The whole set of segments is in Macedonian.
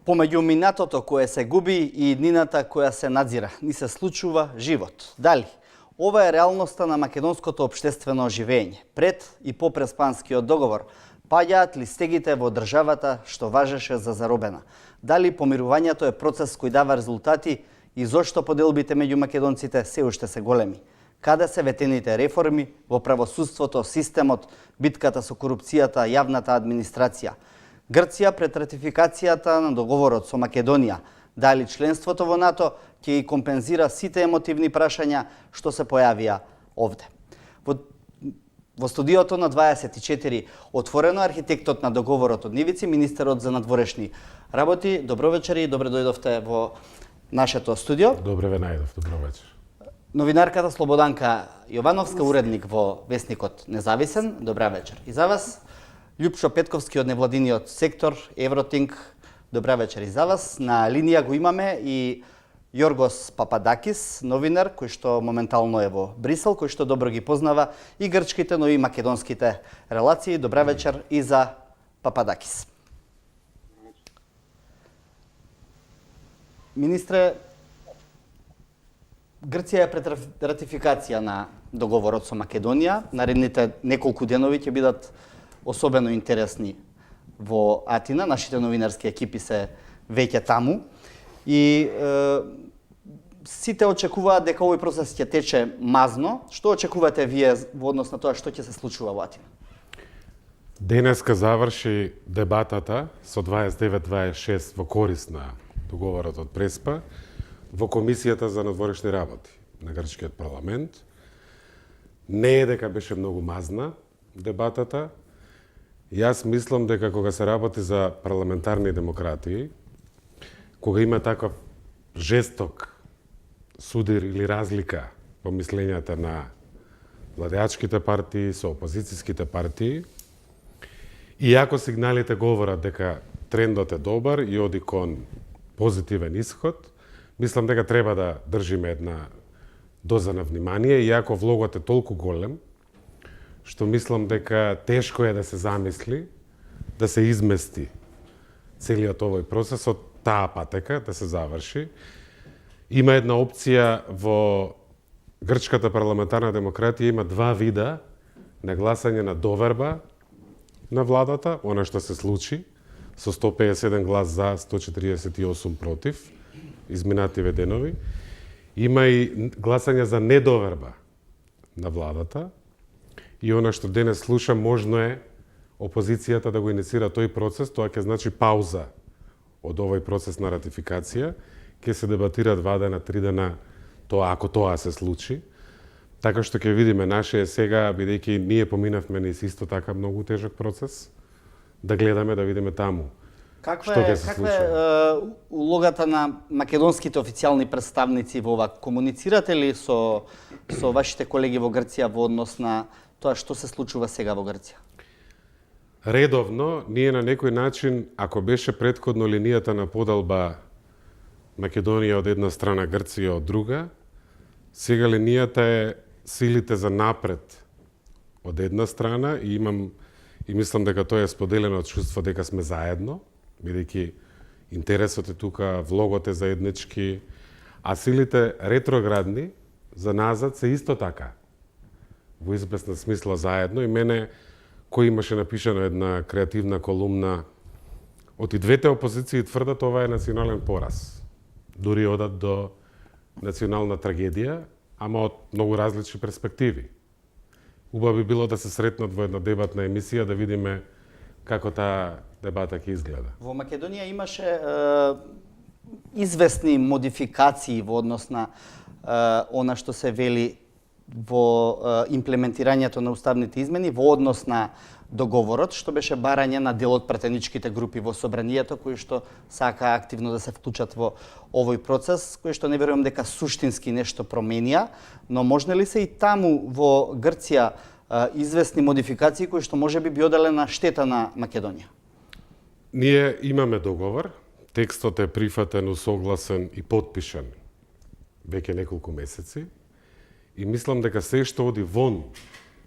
Помеѓу минатото кое се губи и днината која се надзира, ни се случува живот. Дали? Ова е реалноста на македонското општествено живење. Пред и по Преспанскиот договор паѓаат ли стегите во државата што важеше за заробена? Дали помирувањето е процес кој дава резултати и зошто поделбите меѓу македонците се уште се големи? Каде се ветените реформи во правосудството, системот, битката со корупцијата, јавната администрација? Грција пред ратификацијата на договорот со Македонија, дали членството во НАТО ќе и компензира сите емотивни прашања што се појавија овде. Во студиото на 24 отворено архитектот на договорот од Нивици, министерот за надворешни работи. Добро вечер и добре дојдовте во нашето студио. Добре ве најдов, добро вечер. Новинарката Слободанка Јовановска, уредник во весникот Независен. Добра вечер. И за вас Љупшо Петковски од невладиниот сектор Евротинг. Добра вечер и за вас. На линија го имаме и Јоргос Пападакис, новинар кој што моментално е во Брисел, кој што добро ги познава и грчките, но и македонските релации. Добра вечер и за Пападакис. Министре, Грција е пред ратификација на договорот со Македонија. Наредните неколку денови ќе бидат особено интересни во Атина. Нашите новинарски екипи се веќе таму. И сите очекуваат дека овој процес ќе тече мазно. Што очекувате вие во однос на тоа што ќе се случува во Атина? Денеска заврши дебатата со 29-26 во корист на договорот од Преспа во Комисијата за надворешни работи на грчкиот парламент. Не е дека беше многу мазна дебатата. Јас мислам дека кога се работи за парламентарни демократии, кога има таков жесток судир или разлика во мислењата на владеачките партии со опозицијските партии, иако сигналите говорат дека трендот е добар и оди кон позитивен исход, мислам дека треба да држиме една доза на внимание, иако влогот е толку голем, што мислам дека тешко е да се замисли, да се измести целиот овој процес од таа патека, да се заврши. Има една опција во грчката парламентарна демократија, има два вида на гласање на доверба на владата, она што се случи, со 157 глас за, 148 против, изминативе денови. Има и гласање за недоверба на владата. И она што денес слуша, можно е опозицијата да го иницира тој процес, тоа ќе значи пауза од овој процес на ратификација, ќе се дебатира 2 дена, 3 дена, тоа ако тоа се случи. Така што ќе видиме, наше е сега, бидејќи ние поминавме низ исто така многу тежок процес, да гледаме, да видиме таму. Каква е улогата на македонските официјални представници во ова? Комуницирате ли со вашите колеги во Грција во однос на тоа што се случува сега во Грција? Редовно, ние на некој начин, ако беше претходно линијата на подалба Македонија од една страна, Грција од друга, сега линијата е силите за напред од една страна и мислам дека тоа е споделено чувство дека сме заедно, бидејќи интересот е тука, влогот е заеднички, а силите ретроградни за назад се исто така во известна смисла заедно. И мене, кој имаше напишано една креативна колумна, од и двете опозиции тврдат ова е национален пораз. Дури одат до национална трагедија, ама од многу различни перспективи. Убаво би било да се сретнат во една дебатна емисија, да видиме како таа дебата ќе изгледа. Во Македонија имаше известни модификации во однос на она што се вели во имплементирањето на уставните измени во однос на договорот, што беше барање на дел од претеничките групи во собранието, кои што сака активно да се вклучат во овој процес, кој што не верувам дека суштински нешто променија, но можне ли се и таму во Грција известни модификации кои што можеби би оделе на штета на Македонија? Ние имаме договор, текстот е прифатен, усогласен и потпишан веќе неколку месеци. И мислам дека се што оди вон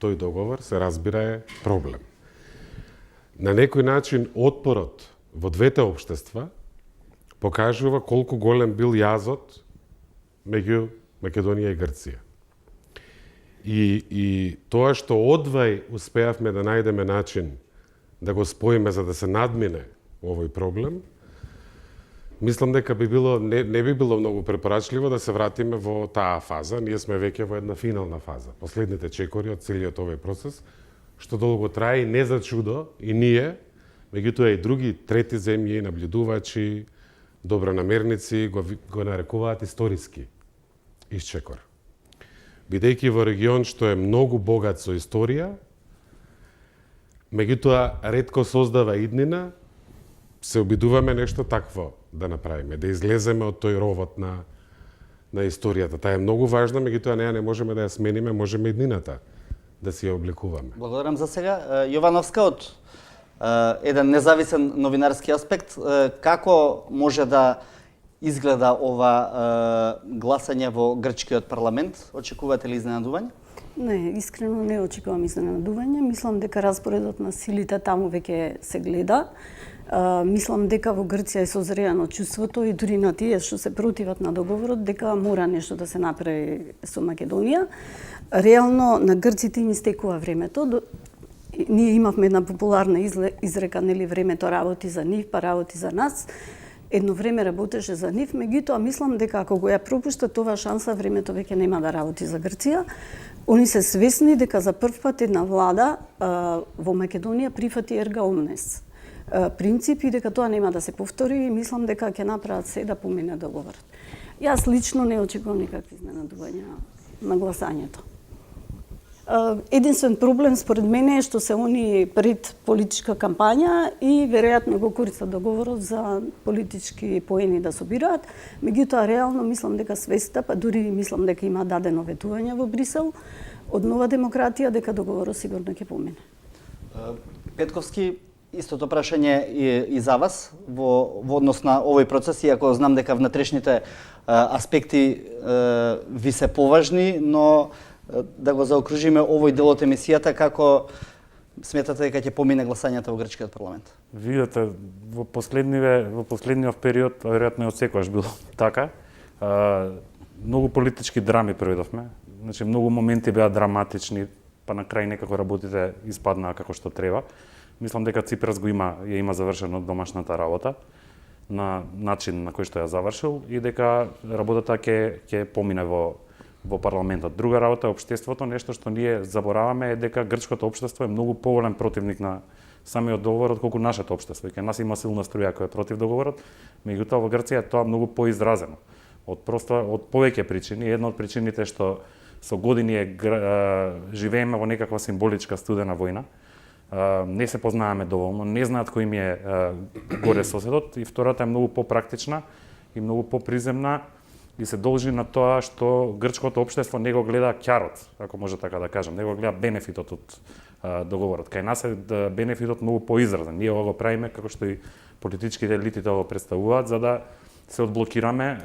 тој договор, се разбира, е проблем. На некој начин отпорот во двете општества покажува колку голем бил јазот меѓу Македонија и Грција. И тоа што одвај успеавме да најдеме начин да го споиме за да се надмине овој проблем, мислам дека не би било многу препорачливо да се вратиме во таа фаза. Ние сме веќе во една финална фаза. Последните чекори од целиот овој процес, што долго трае и не за чудо, и ние, меѓутоа и други трети земји, наблюдувачи, добронамерници го нарекуваат историски исчекор. Бидејќи во регион што е многу богат со историја, меѓутоа ретко создава иднина, се обидуваме нешто такво да направиме, да излеземе од тој ровот на историјата. Таа е многу важна, меѓутоа неа не можеме да ја смениме, можеме иднината да си ја обликуваме. Благодарам за сега. Јовановска, од еден независен новинарски аспект, како може да изгледа ова гласање во грчкиот парламент? Очекувате ли изненадување? Не, искрено не очекувам изненадување. Мислам дека распоредот на силите таму веќе се гледа. Мислам дека во Грција е созреано чувството и дури на тие што се противат на договорот дека мора нешто да се направи со Македонија. Реално на грците им истекува времето. Ние имавме една популарна изрека, нели, времето работи за нив, па работи за нас. Едно време работеше за нив, меѓутоа мислам дека ако го ја пропуштат оваа шанса, времето веќе нема да работи за Грција. Они се свесни дека за прв пат една влада во Македонија прифати ерга омнес принцип и дека тоа нема да се повтори и мислам дека ќе направат се да помине договорот. Јас лично не очекувам никакви изненадувања на гласањето. Единствен проблем според мене е што се они пред политичка кампања и веројатно го користат договорот за политички поени да собираат. Меѓутоа реално мислам дека свеста, па дури мислам дека има дадено ветување во Брисел од Нова демократија дека договорот сигурно ќе помине. Петковски, истото прашање и за вас во однос на овој процес, иако знам дека внатрешните аспекти ви се поважни, но да го заокружиме овој дел од емисијата, како сметате дека ќе помине гласањето во грчкиот парламент? Видете, во последниот период, веројатно и од секогаш било така, многу политички драми проведовме. Значи, многу моменти беа драматични, па на крај некако работите испаднаа како што треба. Мислам дека Ципрас ја има завршено домашната работа на начин на кој што ја завршил и дека работата ќе помине во парламентот. Друга работа е општеството, нешто што ние забораваме е дека грчкото општество е многу поголем противник на самиот договор колку нашето општество. И кај нас има силна струја која е против договорот, меѓутоа во Грција е тоа многу поизразено. Од повеќе причини, една од причините што со години живееме во некаква символичка студена војна, не се познаваме доволно, не знаат кој ми е горе соседот и втората е многу попрактична и многу поприземна и се должи на тоа што грчкото општество не го гледа ќарот, ако може така да кажам, не го гледа бенефитот од договорот. Кај нас е бенефитот многу поизразен. Ние го правиме како што и политичките елити го представуваат за да се одблокираме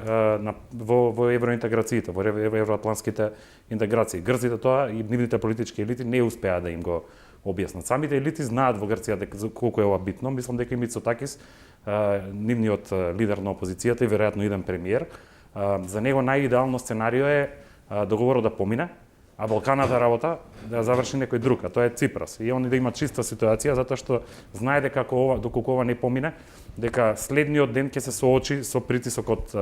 во евроинтеграциите, во евроатлантските интеграции. Грците тоа и нивните политички елити не успеа да им го објаснат. Самите елити знаат во Грција колку е ова битно. Мислам дека и Мицотакис, нивниот лидер на опозицијата и веројатно иден премиер, за него најидеално сценарио е договорот да помине, а Балканата работа да заврши некој друг, а тоа е Ципрас. И они да има чиста ситуација затоа што знае дека доколку ова не помине, дека следниот ден ќе се соочи со притисок од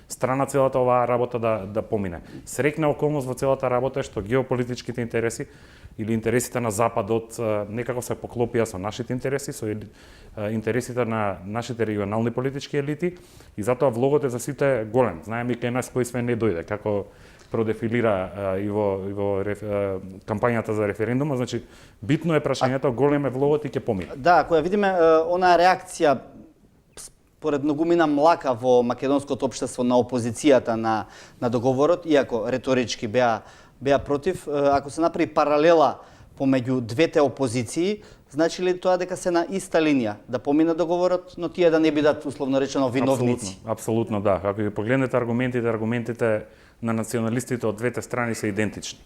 страна целата оваа работа да помине. Среќна околност во целата работа е што геополитичките интереси или интересите на Западот некако се поклопија со нашите интереси, со интересите на нашите регионални политички елити и затоа влогот е за сите голем. Знаеме и кај нас кој све не дојде, како продефилира и во кампањата за референдума, значи битно е прашањето, голем е влогот и ќе помине. Да, ако ја видиме онаа реакција според многумина млака во македонското општество на опозицијата на договорот, иако реторички беа против, ако се направи паралела помеѓу двете опозиции, значи ли тоа дека се на иста линија, да помине договорот, но тие да не бидат условно речено виновници? Апсолутно да. Ако ги погледнете аргументите на националистите од двете страни се идентични.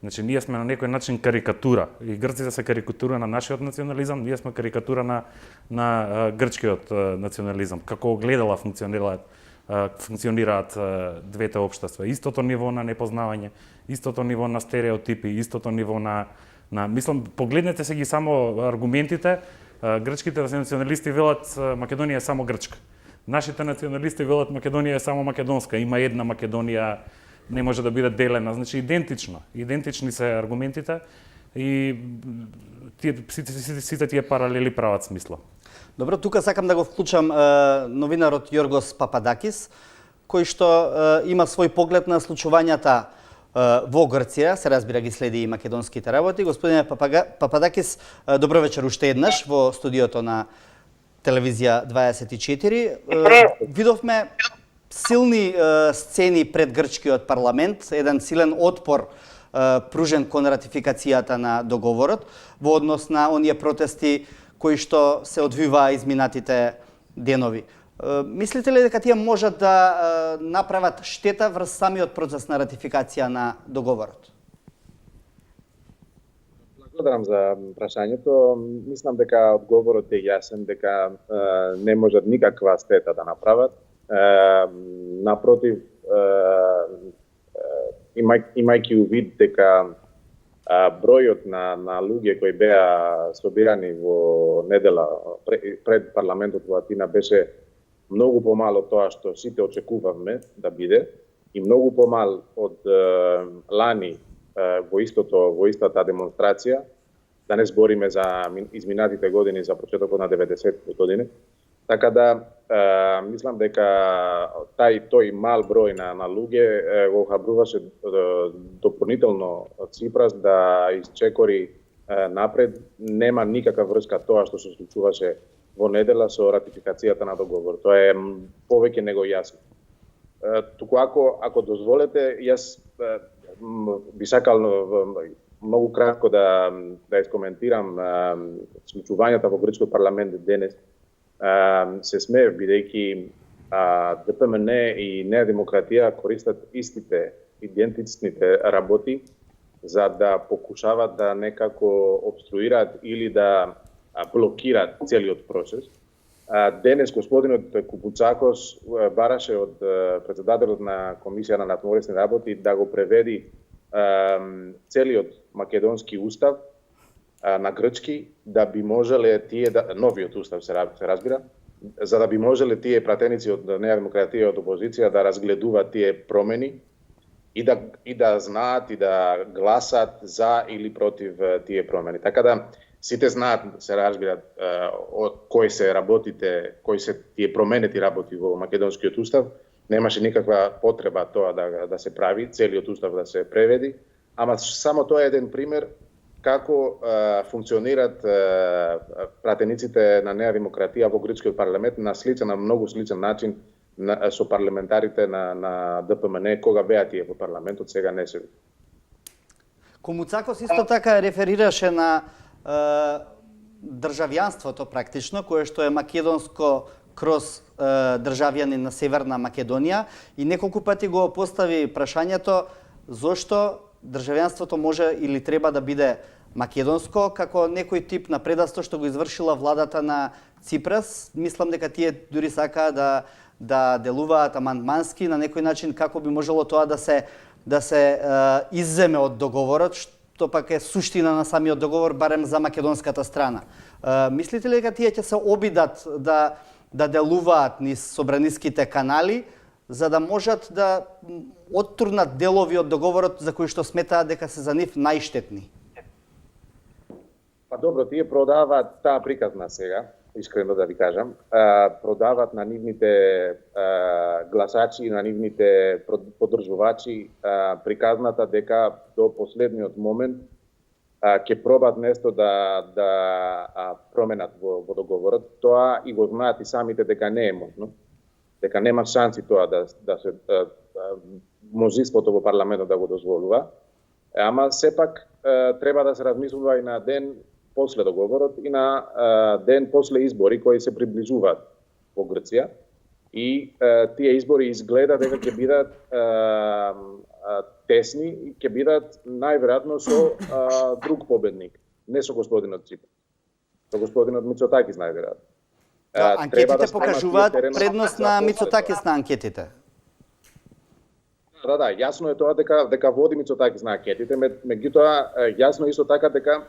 Значи, ние сме на некој начин карикатура. И грците се карикатура на нашиот национализам, ние сме карикатура на грчкиот национализам. Како гледала функционираат двете општества. Истото ниво на непознавање, истото ниво на стереотипи, истото ниво на мислам, погледнете се ги само аргументите. Грчките националисти велат Македонија е само грчка. Нашите националисти велат Македонија е само македонска. Има една Македонија, не може да биде делена. Значи идентични се аргументите и сите тие паралели прават смисла. Добро, тука сакам да го вклучам новинарот Јоргос Пападакис, кој што има свој поглед на случувањата во Грција, се разбира ги следи и македонските работи. Господине Пападакис, добро вечер уште еднаш во студиото на Телевизија 24. Видовме силни сцени пред грчкиот парламент, еден силен отпор пружен кон ратификацијата на договорот во однос на оние протести кои што се одвиваа изминатите денови. Мислите ли дека тие можат да направат штета врз самиот процес на ратификација на договорот? Благодарам за прашањето. Мислам дека одговорот е јасен, дека не можат никаква штета да направат. Напротив, имајќи увид дека бројот на луѓе кои беа собирани во недела пред парламентот во Атина беше многу помал од тоа што сите очекувавме да биде и многу помал од лани во истата демонстрација, да не збориме за изминатите години, за почетокот на 90-те години. Така да, мислам дека тој мал број на луѓе го хабруваше дополнително Ципрас да исчекори напред. Нема никаква врска тоа што се случуваше во недела со ратификацијата на договор. Тоа е повеќе него јасно. Туку ако дозволете, јас би сакал многу кратко да искоментирам случувањата во грчкиот парламент денес. Се смеев, бидејќи ДПМН и Неа демократија користат истите идентичните работи за да покушават да некако обструираат или да блокираат целиот процес. Денес господинот Купуцакос бараше од председателот на Комисија на надворешни работи да го преведи целиот македонски устав на грчки, да би можеле тие, новиот устав се разбира, за да би можеле тие пратеници од Неа демократија од опозиција да разгледуваат тие промени и да знаат и да гласат за или против тие промени. Така да сите знаат, се разбира, од кои се работите, кои се тие променети работи во македонскиот устав. Немаше никаква потреба тоа да се прави, целиот устав да се преведи, ама само тоа е еден пример како функционираат пратениците на Неа демократија во грчкиот парламент на многу сличен начин со парламентарите на ДПМН кога беа тие во парламентот, сега не се. Кумуцакос исто така реферираше на државјанството практично, кое што е македонско кроз државјанин на Северна Македонија и неколку пати го постави прашањето зошто државјанството може или треба да биде македонско, како некој тип на предавство што го извршила владата на Ципрас. Мислам дека тие дури сакаа да делуваат амандмански на некој начин како би можело тоа да се изземе од договорот, што пак е суштина на самиот договор, барем за македонската страна. Мислите ли дека тие ќе се обидат да делуваат низ собраниските канали, за да можат да оттурнат делови од договорот за кои што сметаат дека се за нив најштетни? Па добро, тие продаваат таа приказна сега, искрено да ви кажам, продаваат на нивните гласачи, на нивните поддржувачи приказната дека до последниот момент ќе пробат нешто да променат во договорот. Тоа и го знаат и самите дека не е можно, дека нема шанси тоа да се мнозинството во парламентот да го дозволува. Ама сепак треба да се размислува и на ден после договорот и на ден после избори кои се приближуваат во Грција. И тие избори изгледа дека ќе бидат тесни и ќе бидат најверојатно со друг победник, не со господинот Ципов. Со господинот Мицотакис најверојатно. Анкетите покажуваат предност на Мицотакис на анкетите. Да, јасно е тоа дека води Мицотакис на анкетите, меѓутоа јасно исто така дека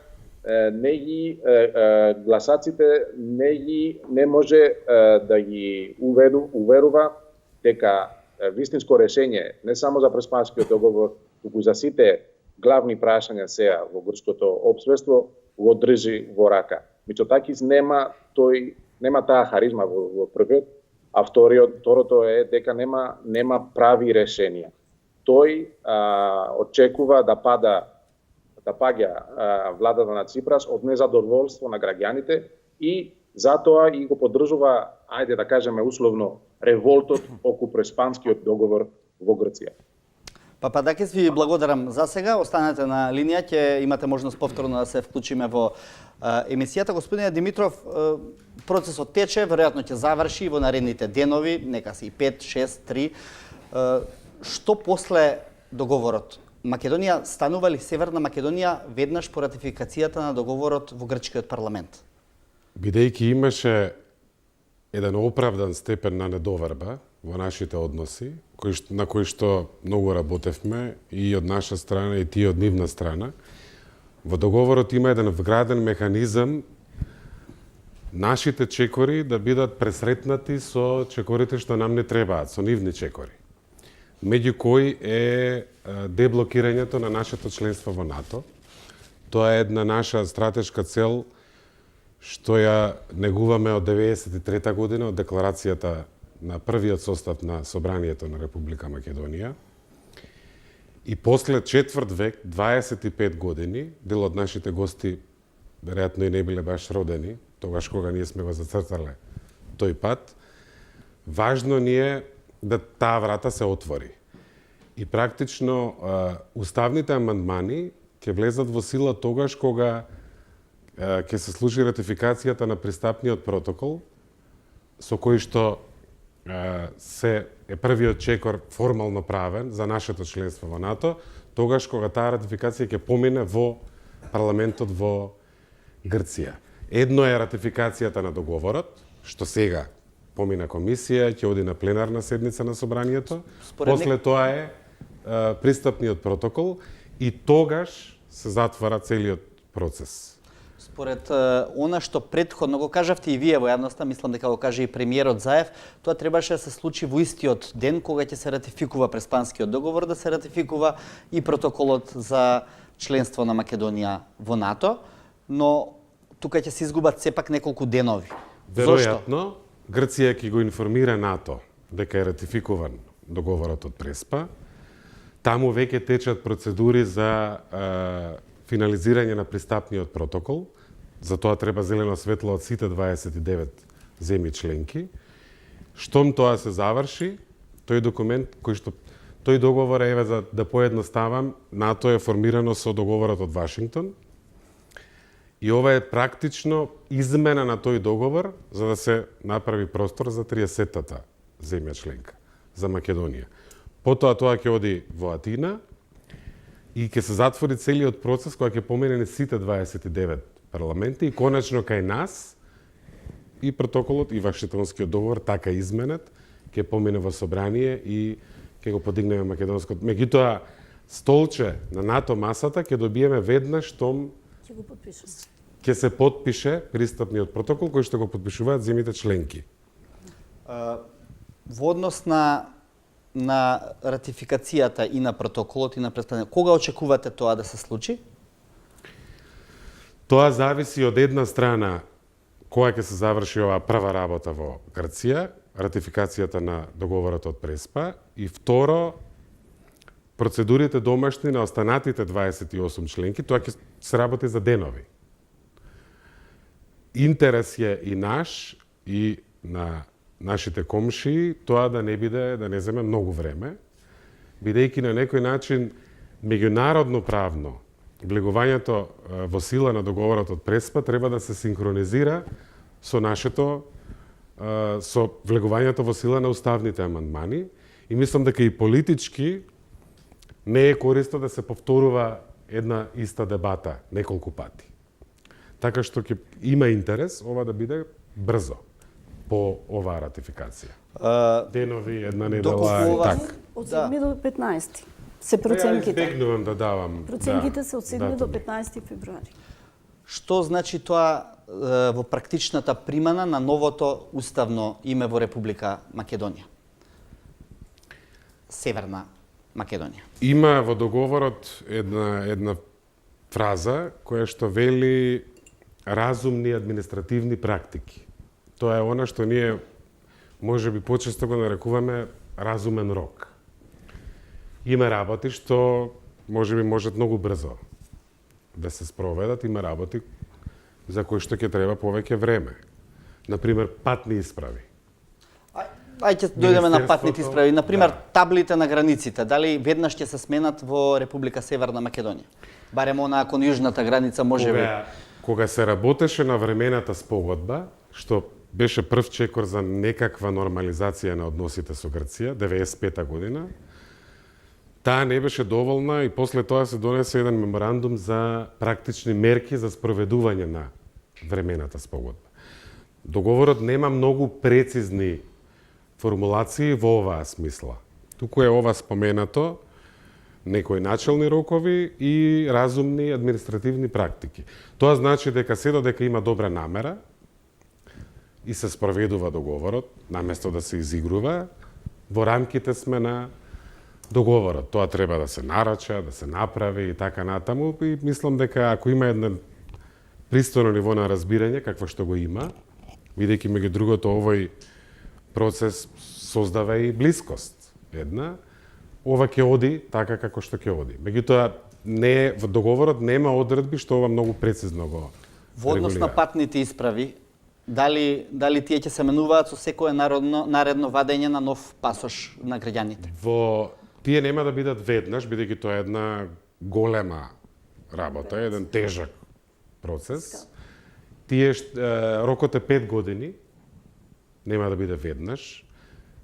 гласаците не може да ги уверува дека вистинско решение не само за преспанскиот договор, туку за сите главни прашања сега во грчкото општество го држи во рака. Мицотакис нема таа харизма во првиот, а второто е дека нема прави решенија. Тој очекува да паѓа владата на Ципрас од незадоволство на граѓаните и затоа и го поддржува, ајде да кажеме условно, револтот околу преспанскиот договор во Грција. Пападакис, ви благодарам за сега. Останете на линија, ќе имате можност повторно да се вклучиме во емисијата. Господине Димитров, процесот тече, веројатно ќе заврши во наредните денови, нека се и 5, 6, 3. Што после договорот? Македонија станува ли Северна Македонија веднаш по ратификацијата на договорот во грчкиот парламент? Бидејќи имаше еден оправдан степен на недоверба во нашите односи, на кои што многу работевме и од наша страна и тие од нивна страна, во договорот има еден вграден механизам нашите чекори да бидат пресретнати со чекорите што нам не требаат, со нивни чекори. Меѓу кои е деблокирањето на нашето членство во НАТО. Тоа е една наша стратешка цел што ја негуваме од 1993 година, од декларацијата на првиот состав на Собранието на Република Македонија. И после четврт век, 25 години, дел од нашите гости веројатно и не биле баш родени, тогаш кога ние сме го зацртале тој пат, важно ни е да таа врата се отвори. И практично уставните амандмани ќе влезат во сила тогаш кога ќе се случи ратификацијата на пристапниот протокол, со кој што се е првиот чекор формално правен за нашето членство во НАТО, тогаш кога таа ратификација ќе помине во парламентот во Грција. Едно е ратификацијата на договорот, што сега помина комисија, ќе оди на пленарна седница на собранието. После тоа е пристапниот протокол и тогаш се затвара целиот процес. Според она што претходно го кажавте и вие во јавноста, мислам дека го каже и премиерот Заев, тоа требаше да се случи во истиот ден кога ќе се ратификува преспанскиот договор, да се ратификува и протоколот за членство на Македонија во НАТО, но тука ќе се изгубат сепак неколку денови. Веројатно, Грција ќе го информира НАТО дека е ратификуван договорот од Преспа. Таму веќе течат процедури за финализирање на пристапниот протокол. За тоа треба зелено светло од сите 29 земји членки. Штом тоа се заврши, тој документ тој договор е, за да поедноставам, НАТО е формирано со договорот од Вашингтон. И ова е практично измена на тој договор за да се направи простор за 30-тата земја членка, за Македонија. Потоа тоа ќе оди во Атина и ќе се затвори целиот процес која ќе помине сите 29 парламенти и конечно кај нас и протоколот и Вашингтонскиот договор така изменет ќе помине во собрание и ќе го подигнеме македонското. Меѓутоа столче на НАТО масата ќе добиеме веднаш штом ќе се потпише пристапниот протокол кој што го потпишуваат земјите членки. Во однос на ратификацијата и на протоколот и на преспање, кога очекувате тоа да се случи? Тоа зависи од една страна која ќе се заврши оваа прва работа во Грција, ратификацијата на договорот од Преспа, и второ, процедурите домашни на останатите 28 членки, тоа ќе се работи за денови. Интерес е и наш, и на нашите комшии, тоа да не биде, да не земе многу време, бидејќи на некој начин меѓународно правно влегувањето во сила на договорот од Преспа треба да се синхронизира со нашето со влегувањето во сила на уставните амандмани и мислам дека и политички не е корисно да се повторува една иста дебата неколку пати. Така што ќе има интерес ова да биде брзо по оваа ратификација. Денови, една недела и така. Од 7 до 15 се проценките. Ја избегнувам да давам. Проценките се од 7 до датуми. 15 февруари. Што значи тоа во практичната примана на новото уставно име во Република Македонија? Северна Македонија. Има во договорот една фраза која што вели разумни административни практики. Тоа е она што ние можеби почесто го нарекуваме разумен рок. Има работи што можеби можат многу брзо да се спроведат, има работи за кои што ќе треба повеќе време. Например, патни исправи. Ајде дојдеме на патните Министерството, исправи. Например, да. таблите на границите, дали веднаш ќе се сменат во Република Северна Македонија? Барем она кон јужната граница можеби. Кога се работеше на времената спогодба, што беше прв чекор за некаква нормализација на односите со Грција, 95 година, таа не беше доволна и после тоа се донесе еден меморандум за практични мерки за спроведување на времената спогодба. Договорот нема многу прецизни формулации во оваа смисла. Туку е ова споменато, некои начални рокови и разумни административни практики. Тоа значи дека се додека има добра намера и се спроведува договорот, наместо да се изигрува, во рамките сме на договорот. Тоа треба да се нарача, да се направи и така натаму. И мислам дека ако има едно пристојно ниво на разбирање, какво што го има, бидејќи меѓу другото овој процес создава и блискост. Една, ова ќе оди така како што ќе оди. Меѓутоа, во договорот нема одредби што ова многу прецизно го Во однос на регулира. патните исправи, дали тие ќе се менуваат со секое наредно вадење на нов пасош на граѓаните? Тие нема да бидат веднаш, бидејќи тоа е една голема работа, еден тежак процес. Рокот е 5 години, нема да биде веднаш.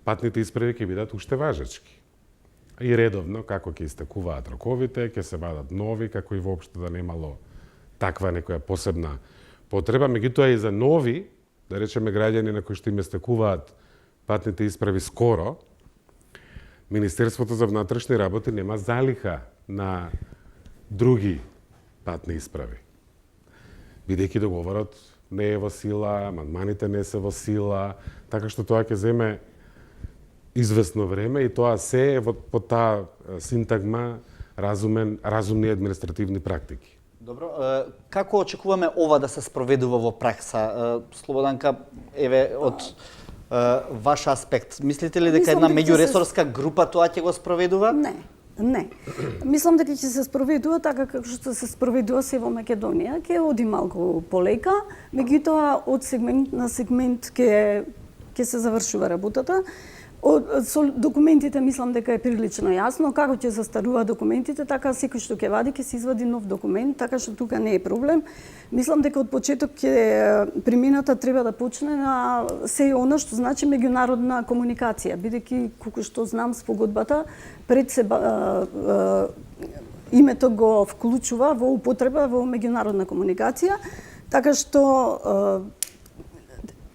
Патните исправи ќе бидат уште важечки. И редовно, како ќе истекуваат роковите, ќе се вадат нови, како и воопшто да немало таква некоја посебна потреба. Меѓутоа и за нови, да речеме граѓани на кои што им истекуваат патните исправи скоро, Министерството за внатрешни работи нема залиха на други патни исправи. Бидејќи договорот не е во сила, амандманите не се во сила, така што тоа ќе земе известно време и тоа се е по таа синтагма разумни административни практики. Добро, како очекуваме ова да се спроведува во пракса? Слободанка, еве од ваш аспект, мислите ли дека една меѓуресорска група тоа ќе го спроведува? Не. Мислам дека ќе се спроведува така како што се спроведува се во Македонија. Ќе оди малку полека, меѓутоа од сегмент на сегмент ќе се завршува работата. Со документите мислам дека е прилично јасно како ќе застарува документите, така секој што ќе вади ќе се извади нов документ, така што тука не е проблем. Мислам дека од почеток примината треба да почне на се она што значи меѓународна комуникација, бидејќи колку што знам спогодбата пред се името го вклучува во употреба во меѓународна комуникација, така што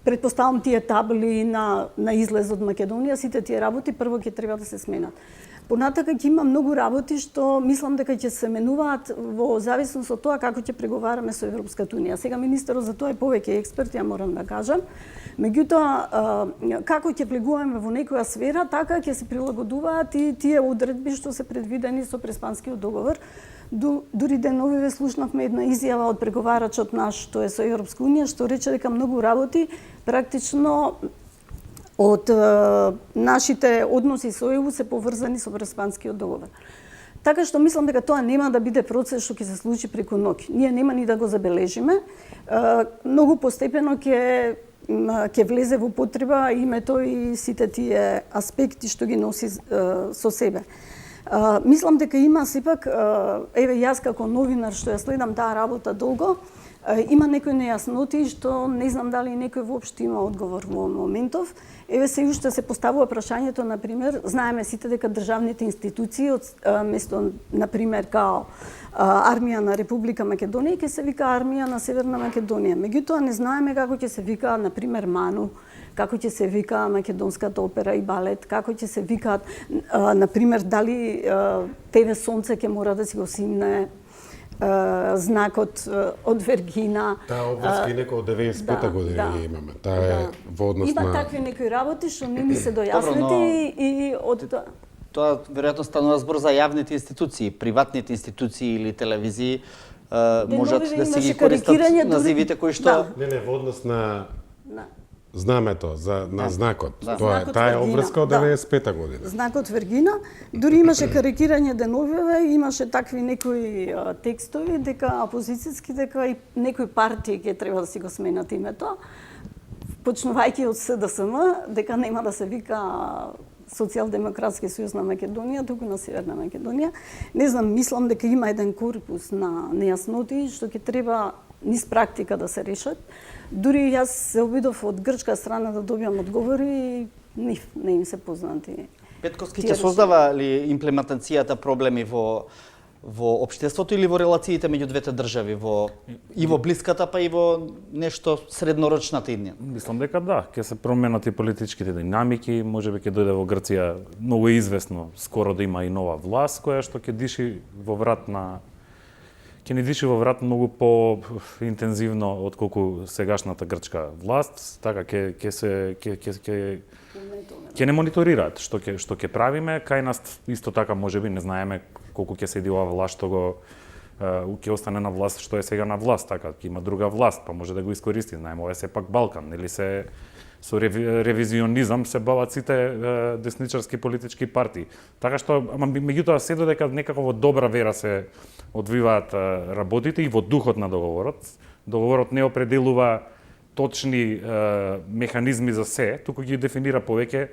предпоставам тие табли на излез од Македонија, сите тие работи прво ќе треба да се сменат. Понатака ќе има многу работи што мислам дека ќе се менуваат во зависност од тоа како ќе преговараме со Европската унија. Сега министерот за тоа е повеќе експерт, ја морам да кажам. Меѓутоа, како ќе влегуваме во некоја сфера, така ќе се прилагодуваат и тие одредби што се предвидени со Преспанскиот договор. Дури деновиве слушнавме една изјава од преговарачот наш, што е со Европска унија, што рече дека многу работи практично од нашите односи со ЕУ се поврзани со Преспанскиот договор. Така што мислам дека тоа нема да биде процес што ќе се случи преку ноќ. Ние нема ни да го забележиме. Многу постепено ќе влезе во потреба името и сите тие аспекти што ги носи со себе. Мислам дека има сепак, еве јас како новинар што ја следам таа работа долго, Има некои нејасноти што не знам дали некој воопшто има одговор во моментов. Еве се уште се поставува прашањето, на пример, знаеме сите дека државните институции место на пример као армија на Република Македонија ќе се вика армија на Северна Македонија. Меѓутоа не знаеме како ќе се вика на пример МАНУ, како ќе се вика Македонската опера и балет, како ќе се викаат на пример дали ТВ Сонце ќе мора да си го симне знакот од Вергина. Таа обврска и некој од 95-та година ја имаме. Таа е во однос Има на... такви некои работи што не ми се дојаснети и од Тоа веројатно станува збор за јавните институции, приватните институции или телевизии можат да си ги користат називите кои што Не, во однос на знамето, на знакот. Знакот Таа е Вергина, обврска од 95-та година. Знакот Вергина, дури имаше карикирање деновиве, имаше такви некои текстови дека опозицијски дека и некои партии ќе треба да си го сменат името, почнувајќи од СДСМ, дека нема да се вика Социјалдемократски сојуз на Македонија, туку на Северна Македонија. Не знам, мислам дека има еден корпус на нејасноти што ќе треба низ практика да се решат. Дури јас се обидов од грчка страна да добиам одговори и не им се познати. Петковски ќе создава ли имплементацијата проблеми во општеството или во релациите меѓу двете држави, и во блиската па и во нешто среднорочната иднина? Мислам дека да, ќе се променат и политичките динамики, можеби ќе дојде во Грција, многу е известно, скоро да има и нова власт која што ќе диши во врат многу по-интензивно отколку сегашната грчка власт, така ќе не мониторираат што ќе правиме, кај нас исто така можеби не знаеме колку ќе седи оваа власт што ќе остане на власт што е сега на власт, така ќе има друга власт, па може да го искористи, знаеме, ова е сепак Балкан, или со ревизионизам се бават сите десничарски политички партии. Така што, меѓутоа се додека некако во добра вера се одвиваат работите и во духот на договорот. Договорот не определува точни механизми за се, туку ги дефинира повеќе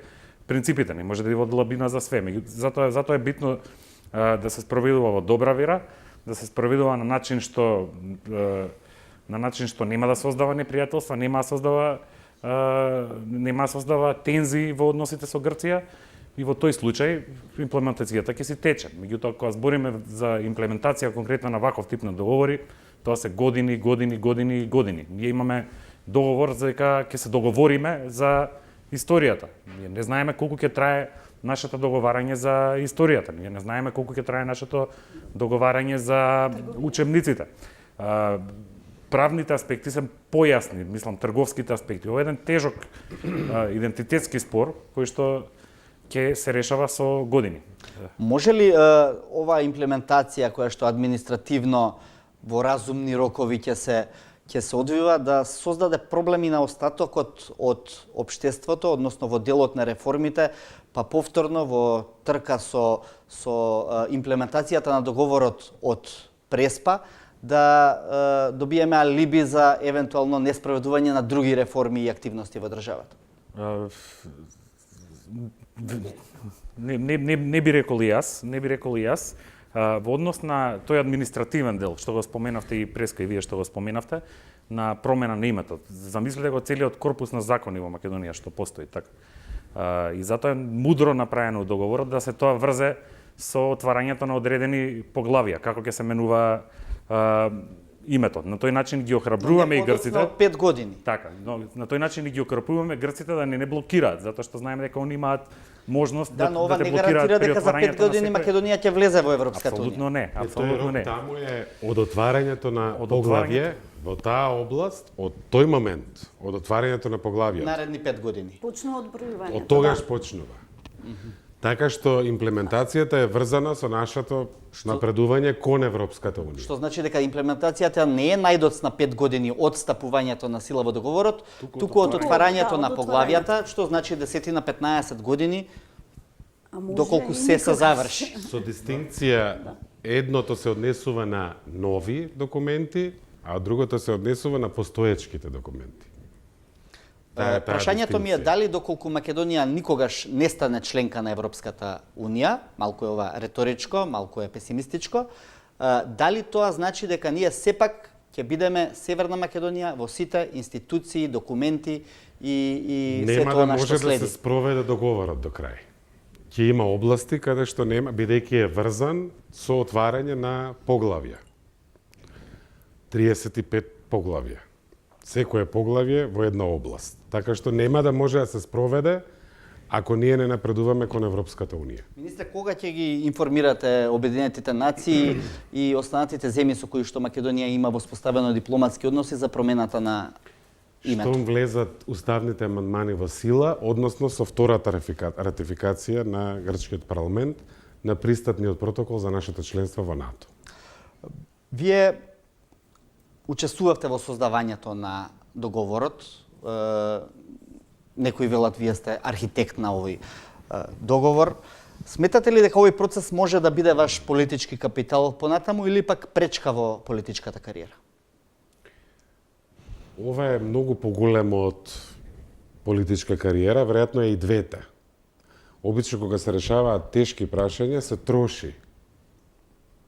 принципите, не може да има длабина за све. Затоа е битно да се спроведува во добра вера, да се спроведува на начин што нема да создава непријателства, нема да создава тензии во односите со Грција и во тој случај имплементацијата ќе си тече. Меѓутоа, кога збориме за имплементација конкретно на ваков тип на договори, тоа се години. Ние имаме договор за дека ќе се договориме за историјата. Ние не знаеме колку ќе трае нашето договарање за историјата. Ние не знаеме колку ќе трае нашето договарање за учебниците. Правните аспекти се појасни, мислам, трговските аспекти. Ова е еден тежок идентитетски спор, кој што ќе се решава со години. Може ли оваа имплементација која што административно во разумни рокови ќе се одвива да создаде проблеми на остатокот од општеството, односно во делот на реформите, па повторно во трка со имплементацијата на договорот од Преспа, да добиеме алиби за евентуално неспроведување на други реформи и активности во државата? Не би рекол и јас. Во однос на тој административен дел, што го споменавте и Преска и вие што го споменавте, на промена на името. Замислете го целиот корпус на закони во Македонија што постои така. И затоа е мудро направено договорот да се тоа врзе со отварањето на одредени поглавија, како ќе се менува името. На тој начин ги охрабруваме и грците. Од 5 години. Така, но на тој начин ги охрабруваме грците да не блокираат, затоа што знаеме дека они имаат можност да но ова те не блокираат гарантира при дека за 5 отварањето години на Македонија ќе влезе во Европската унија. Апсолутно не. Таму е од отварањето на поглавје во таа област, од тој момент, од отварањето на поглавјето. Наредни 5 години. Почнува од бројувањето. Од тогаш почнува. Така што имплементацијата е врзана со нашето напредување кон Европската унија. Што значи дека имплементацијата не е најдоцна 5 години од стапувањето на сила во договорот, туку од отварањето на поглавјата, што значи 10 на 15 години доколку се заврши. Со дистинкција, едното се однесува на нови документи, а другото се однесува на постоечките документи. Прашањето ми е дали доколку Македонија никогаш не стане членка на Европската унија, малку е ова реторичко, малку е песимистичко, дали тоа значи дека ние сепак ќе бидеме Северна Македонија во сите институции, документи и се Нема тоа да на може што да следи. се спроведе договорот до крај. Ќе има области каде што нема, бидејќи е врзан со отварање на поглавја. 35 поглавја. Секое поглавје во една област. Така што нема да може да се спроведе ако ние не напредуваме кон Европската Унија. Министре, кога ќе ги информирате Обединетите нации и останатите земји со кои што Македонија има воспоставено дипломатски односи за промената на името? Штом влезат уставните амандмани во сила, односно со втората ратификација на грчкиот парламент на пристапниот протокол за нашето членство во НАТО. Вие учествувавте во создавањето на договорот. Некои велат вие сте архитект на овој договор. Сметате ли дека овој процес може да биде ваш политички капитал понатаму или пак пречка во политичката кариера? Ова е многу поголемо од политичка кариера, веројатно е и двете. Обично кога се решаваат тешки прашања се троши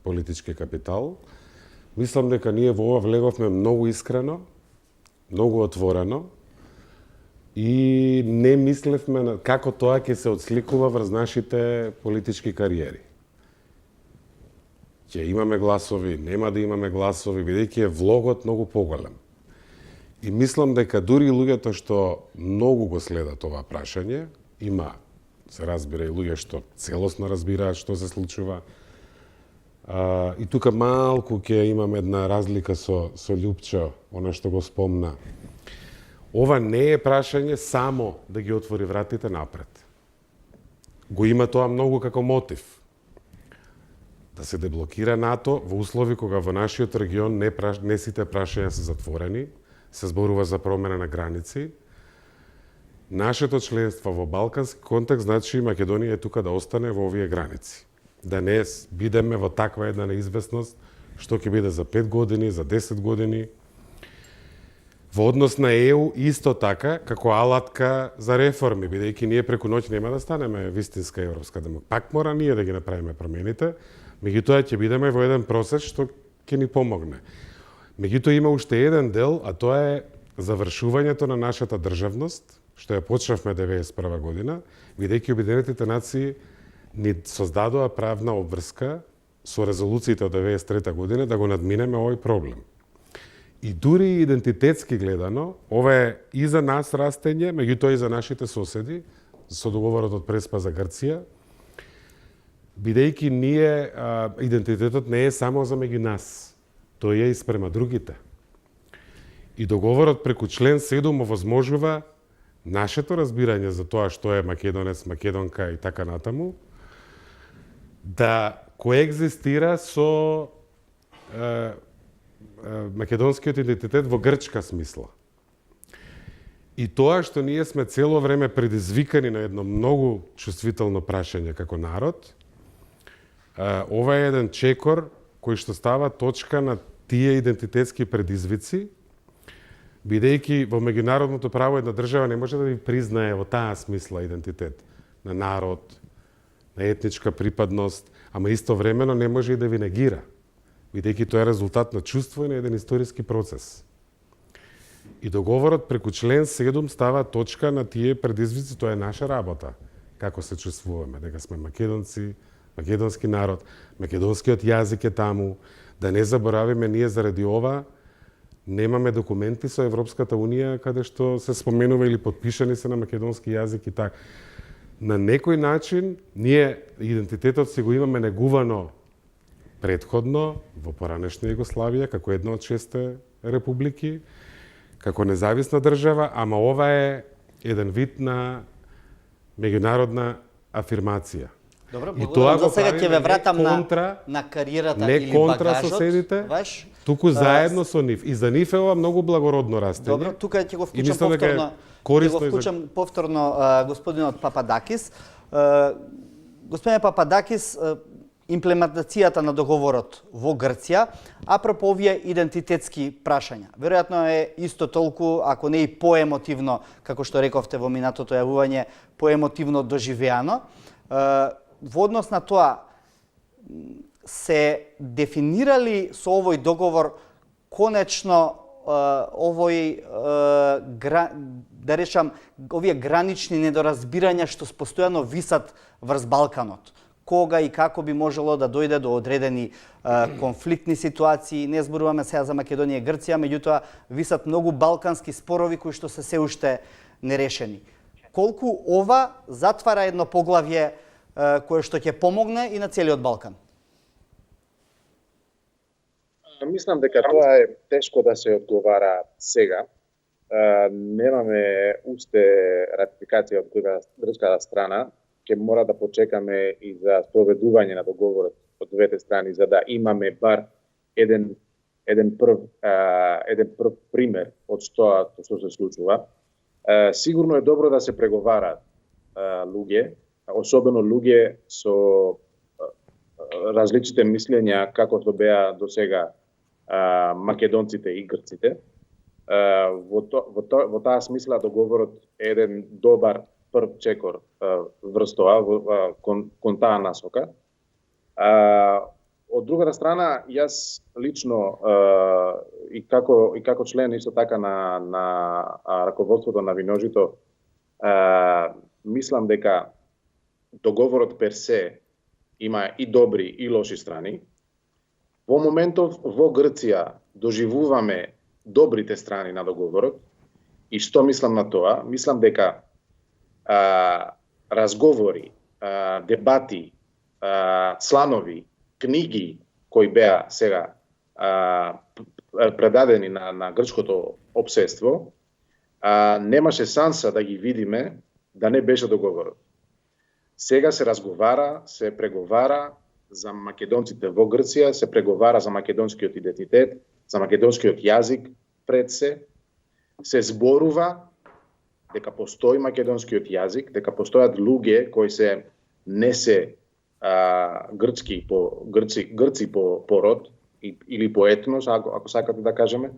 политички капитал. Мислам дека ние во ова влеговме многу искрено, многу отворено и не мислевме на како тоа ќе се отсликува врз нашите политички кариери. Ќе имаме гласови, нема да имаме гласови, бидејќи е влогот многу поголем. И мислам дека дури и луѓето што многу го следат ова прашање, има, се разбира, и луѓе што целосно разбираат што се случува. И тука малку ќе имам една разлика со Љупчо, она што го спомна. Ова не е прашање само да ги отвори вратите напред. Го има тоа многу како мотив. Да се деблокира НАТО во услови кога во нашиот регион не сите прашања се затворени, се зборува за промена на граници. Нашето членство во балкански контекст значи Македонија е тука да остане во овие граници. Да не бидеме во таква една неизвестност што ќе биде за 5 години, за 10 години. Во однос на ЕУ исто така како алатка за реформи, бидејќи ние преку ноќ нема да станеме вистинска европска демократија. Пак мора ние да ги направиме промените, меѓутоа ќе бидеме во еден процес што ќе ни помогне. Меѓутоа има уште еден дел, а тоа е завршувањето на нашата државност, што ја почнавме 1991 година, бидејќи Обединетите нации ни создадоа правна обврска со резолуциите од 1993 година да го надминеме овој проблем. И дури идентитетски гледано, ова е и за нас растење, меѓутоа и за нашите соседи, со договорот од Преспа за Грција, бидејќи ние, идентитетот не е само за меѓу нас, тој е и спрема другите. И договорот преку член 7 овозможува нашето разбирање за тоа што е македонец, македонка и така натаму, да коегзистира со македонскиот идентитет во грчка смисла. И тоа што ние сме цело време предизвикани на едно многу чувствително прашање како народ, ова е еден чекор кој што става точка на тие идентитетски предизвици, бидејќи во меѓународното право една држава не може да ви признае во таа смисла идентитет на народ, на етничка припадност, ама истовремено не може и да ви негира, бидејќи тоа е резултат на чувство и на еден историски процес. И договорот преку член 7 става точка на тие предизвици, тоа е наша работа, како се чувствуваме, дека сме македонци, македонски народ, македонскиот јазик е таму, да не заборавиме ние заради ова немаме документи со Европската Унија каде што се споменува или подпишани се на македонски јазик и така. На некој начин ние идентитетот си го имаме негувано претходно во поранешна Југославија како една од 6 републики, како независна држава, ама ова е еден вид на меѓународна афирмација. Добро, и тоа за сега ќе ве вратам на кариерата не или контра багажот соседите, ваш. туку заедно со нив. И за нив е ова многу благородно растење. Добро, тука ќе го И вклучам мислам дека е повторно. корисно Ќе го и за- вклучам повторно господинот Пападакис. Господине Пападакис, имплементацијата на договорот во Грција, апропо овие идентитетски прашања. Веројатно е исто толку, ако не и поемотивно, како што рековте во минатото јавување, поемотивно доживеано. Во однос на тоа, се дефинирали со овој договор конечно да речам, овие гранични недоразбирања што постојано висат врз Балканот. Кога и како би можело да дојде до одредени конфликтни ситуации. Не зборуваме сега за Македонија и Грција, меѓутоа висат многу балкански спорови кои што се уште нерешени. Колку ова затвара едно поглавје кое што ќе помогне и на целиот Балкан? Мислам дека тоа е тешко да се одговара сега. Немаме уште ратификација од грчката страна. Ќе мора да почекаме и за спроведување на договорот од двете страни, за да имаме бар еден прв пример од тоа што се случува. Сигурно е добро да се преговараат луѓе, особено луѓе со различните мислења како што беа до сега македонците и грците. Во таа смисла договорот е еден добар прв чекор врз тоа, кон таа насока. Од другата страна, јас лично и како член исто така на раководството на Виножито, мислам дека договорот персе има и добри и лоши страни. Во моментов во Грција доживуваме добрите страни на договорот. И што мислам на тоа? Мислам дека разговори, дебати, чланови, книги кои беа сега предадени на грчкото општество, немаше шанса да ги видиме да не беше договорот. Сега се разговара, се преговара за македонците во Грција, се преговара за македонскиот идентитет, за македонскиот јазик пред се зборува дека постои македонскиот јазик, дека постојат луѓе кои се не се грци по род или по етнос, ако сакате да кажеме.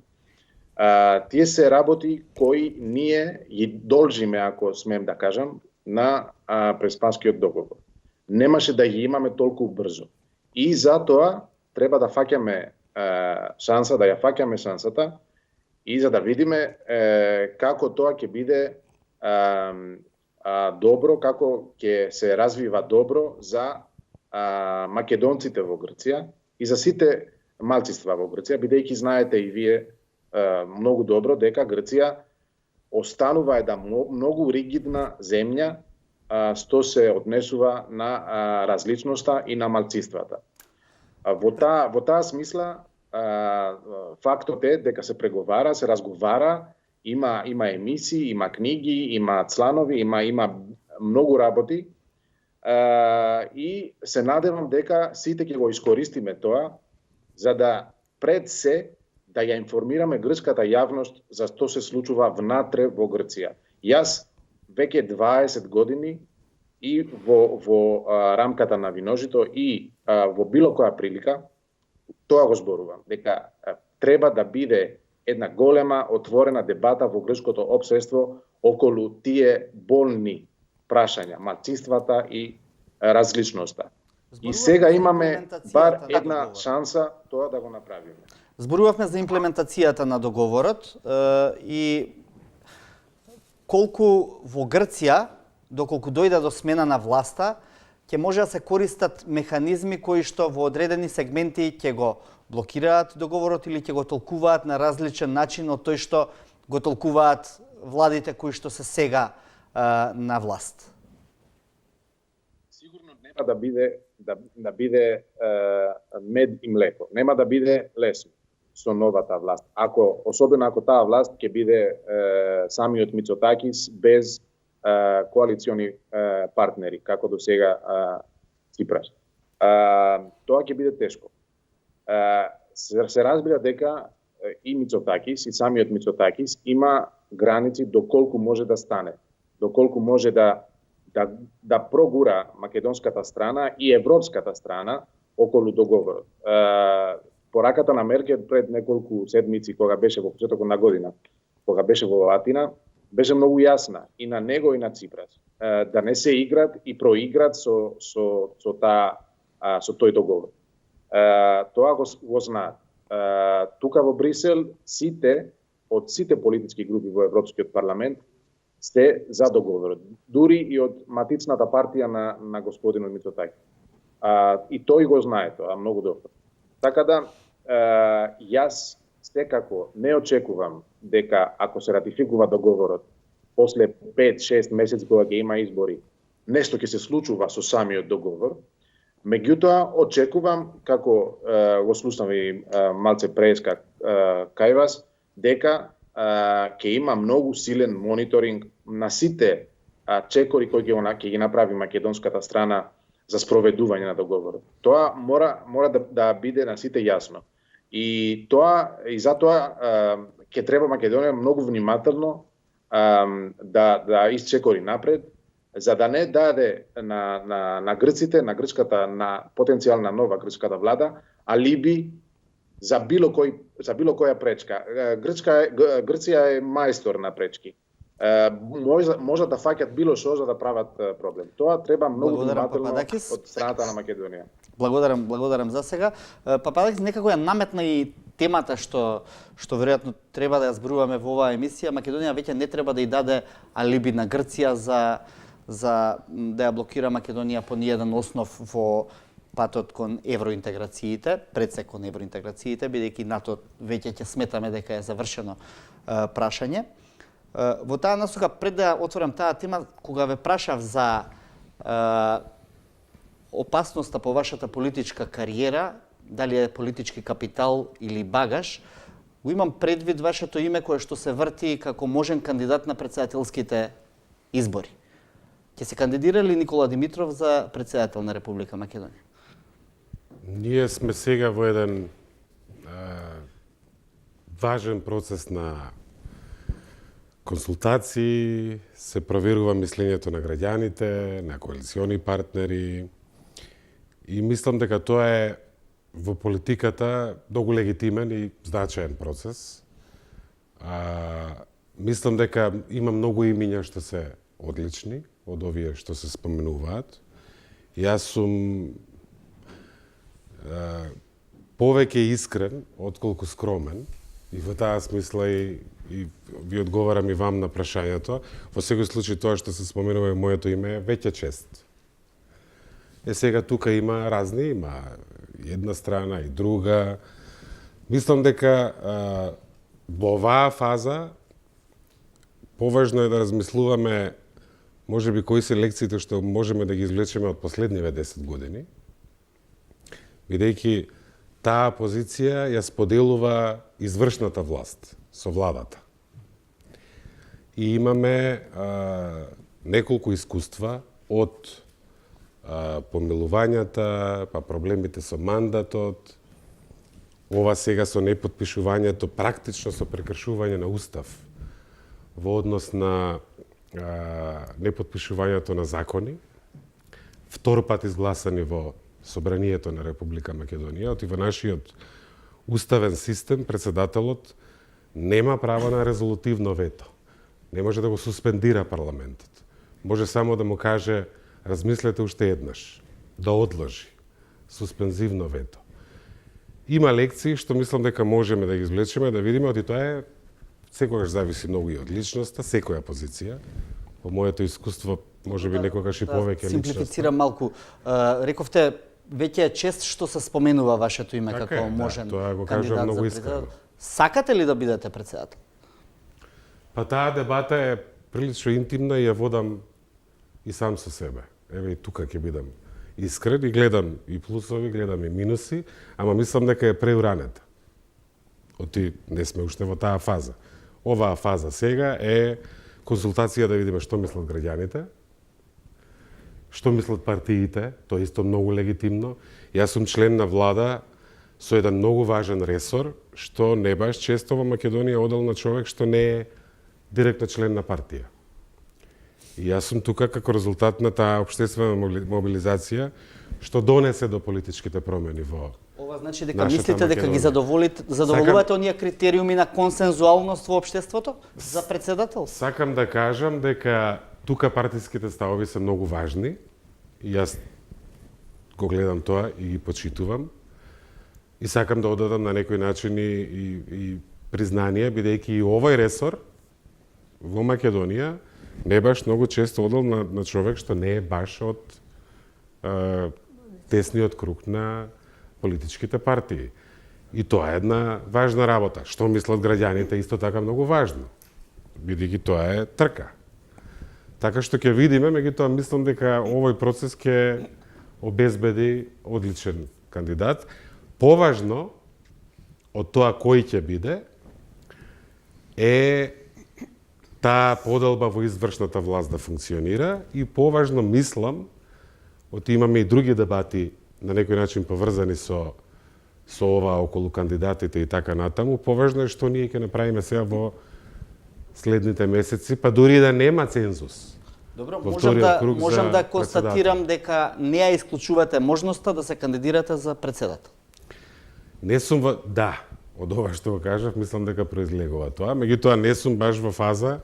Тие се работи кои ние ги должиме, ако смеем да кажам, на Преспанскиот договор. Немаше да ги имаме толку брзо. И затоа треба да фаќаме шанса, да ја фаќаме шансата и за да видиме како тоа ќе биде добро, како ќе се развива добро за македонците во Грција и за сите малцинства во Грција, бидејќи знаете и вие многу добро дека Грција останува една многу ригидна земја што се однесува на различноста и на малцинствата. Во таа смисла фактот е дека се преговара, се разговара, има емисии, има книги, има чланови, има многу работи и се надевам дека сите ќе го искористиме тоа за да пред се да ја информираме грчката јавност за што се случува внатре во Грција. Јас веќе 20 години и во рамката на Виножито и во било која прилика тоа го зборувам, дека треба да биде една голема отворена дебата во грчкото општество околу тие болни прашања, малцинствата и различноста. И сега имаме бар една шанса тоа да го направиме. Зборувавме за имплементацијата на договорот и колку во Грција, доколку дојде до смена на власта, ќе може да се користат механизми кои што во одредени сегменти ќе го блокираат договорот или ќе го толкуваат на различен начин од тој што го толкуваат владите кои што се сега на власт. Сигурно нема да биде мед и млеко. Нема да биде лесно со новата власт. Особено ако таа власт ќе биде самиот Мицотакис без коалициони партнери, како до сега Ципрас. Тоа ќе биде тешко. Се разбира дека и Мицотакис, и самиот Мицотакис има граници доколку може да стане, доколку може да прогура македонската страна и европската страна околу договорот. Пораката на Меркел пред неколку седмици, кога беше во почетокот на година, кога беше во Атина, беше многу јасна и на него и на Ципрас. Да не се играт и проиграт со тој договор. Тоа го знаат. тука во Брисел од сите политички групи во Европскиот парламент сте за договорот. Дури и од матичната партија на господинот Мицотаки. И тој го знае тоа многу добро. Така да, јас секако не очекувам дека ако се ратификува договорот после 5-6 месеци кога ќе има избори, нешто ќе се случува со самиот договор. Меѓутоа, очекувам, како го слушнав и малце преска кај вас, дека ќе има многу силен мониторинг на сите чекори кои ќе ги направи македонската страна за спроведување на договорот. Тоа мора да биде на сите јасно. И затоа ќе треба Македонија многу внимателно да исчекори напред, за да не даде на грците, на потенцијална нова грчката влада, алиби за било која пречка. Грција е мајстор на пречки. Може да фаќат било што за да прават проблем. Тоа треба многу внимателно од страната на Македонија. Благодарам за сега. Пападакис некако ја наметна и темата што веројатно треба да ја зборуваме во оваа емисија. Македонија веќе не треба да ја даде алиби на Грција за да ја блокира Македонија по ниеден основ во патот кон евроинтеграциите, пред кон евроинтеграциите, бидејќи НАТО веќе ќе сметаме дека е завршено прашање. Во таа насока, пред да отворам таа тема, кога ве прашав за опасноста по вашата политичка кариера, дали е политички капитал или багаж, го имам предвид вашето име кое што се врти како можен кандидат на претседателските избори. Ќе се кандидира ли Никола Димитров за претседател на Република Македонија? Ние сме сега во еден важен процес на консултации, се проверува мислењето на граѓаните, на коалициони партнери и мислам дека тоа е во политиката многу легитимен и значаен процес. Мислам дека има многу имиња што се одлични од овие што се споменуваат. Јас сум повеќе искрен отколку скромен и во таа смисла и ви одговарам и вам на прашањето. Во секој случај тоа што се споменува и моето име е веќе чест. Сега тука има разни, има една страна и друга. Мислам дека во оваа фаза поважно е да размислуваме можеби кои се лекциите што можеме да ги извлечеме од последниве 10 години, бидејќи таа позиција ја споделува извршната власт со владата. И имаме неколку искуства од помилувањата, па проблемите со мандатот, ова сега со непотпишувањето, практично со прекршување на устав во однос на непотпишувањето на закони, втор пат изгласани во Собранието на Република Македонија, и во нашиот уставен систем председателот нема право на резолутивно вето. Не може да го суспендира парламентот. Може само да му каже размислете уште еднаш, да одложи суспензивно вето. Има лекции што мислам дека можеме да ги извлечеме, да видиме, и тоа е секогаш зависи многу и од личноста, секоја позиција. По моето искуство, можеби некогаш и повеќе личноста. Симплифицирам малку. Рековте, веќе е чест што се споменува вашето име како можен кандидат за председател. Сакате ли да бидете председател? Па таа дебата е прилично интимна и ја водам и сам со себе. Еве и тука ќе бидам искрен и гледам и плусови, гледам и минуси, ама мислам дека е преуранета. Оти не сме уште во таа фаза. Оваа фаза сега е консултација да видиме што мислат граѓаните, што мислат партиите, тоа исто многу легитимно. Јас сум член на влада со еден многу важен ресор, што не баш често во Македонија одел на човек што не е директно член на партија. И јас сум тука како резултат на таа општествена мобилизација што донесе до политичките промени во Ова значи дека мислите дека ги задоволувате оние критериуми на консензуалност во општеството за председател? Сакам да кажам дека тука партиските ставови се многу важни и јас го гледам тоа и ги почитувам. И сакам да одадам на некој начин и признание, бидејќи и овој ресор во Македонија не баш многу често одел на човек што не е баш од тесниот круг на политичките партии. И тоа е една важна работа. Што мислат граѓаните исто така многу важно, бидејќи тоа е трка. Така што ќе видиме, меѓутоа мислам дека овој процес ќе обезбеди одличен кандидат. Поважно од тоа кој ќе биде е таа поделба во извршната власт да функционира и поважно мислам, од имаме и други дебати на некој начин поврзани со ова околу кандидатите и така натаму, поважно е што ние ќе направиме сега во следните месеци, па дури да нема цензус. Добро, во можам вториот круг можам за да констатирам дека не ја исклучувате можноста да се кандидирате за председател. Не сум да, од ова што го кажав, мислам дека произлегува тоа, меѓутоа не сум баш во фаза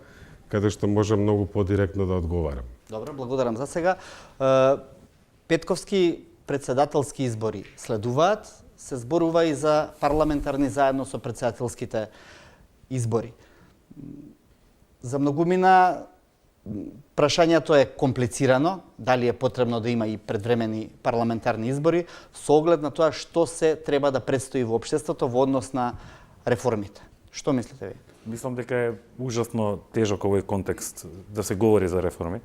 каде што можам многу подиректно да одговарам. Добро, благодарам за сега. Петковски председателски избори следуваат, се зборува и за парламентарни заедно со председателските избори. За многумина прашањето е комплицирано, дали е потребно да има и предвремени парламентарни избори, со оглед на тоа што се треба да предстои во општеството во однос на реформите. Што мислите ви? Мислам дека е ужасно тежок овој контекст да се говори за реформи,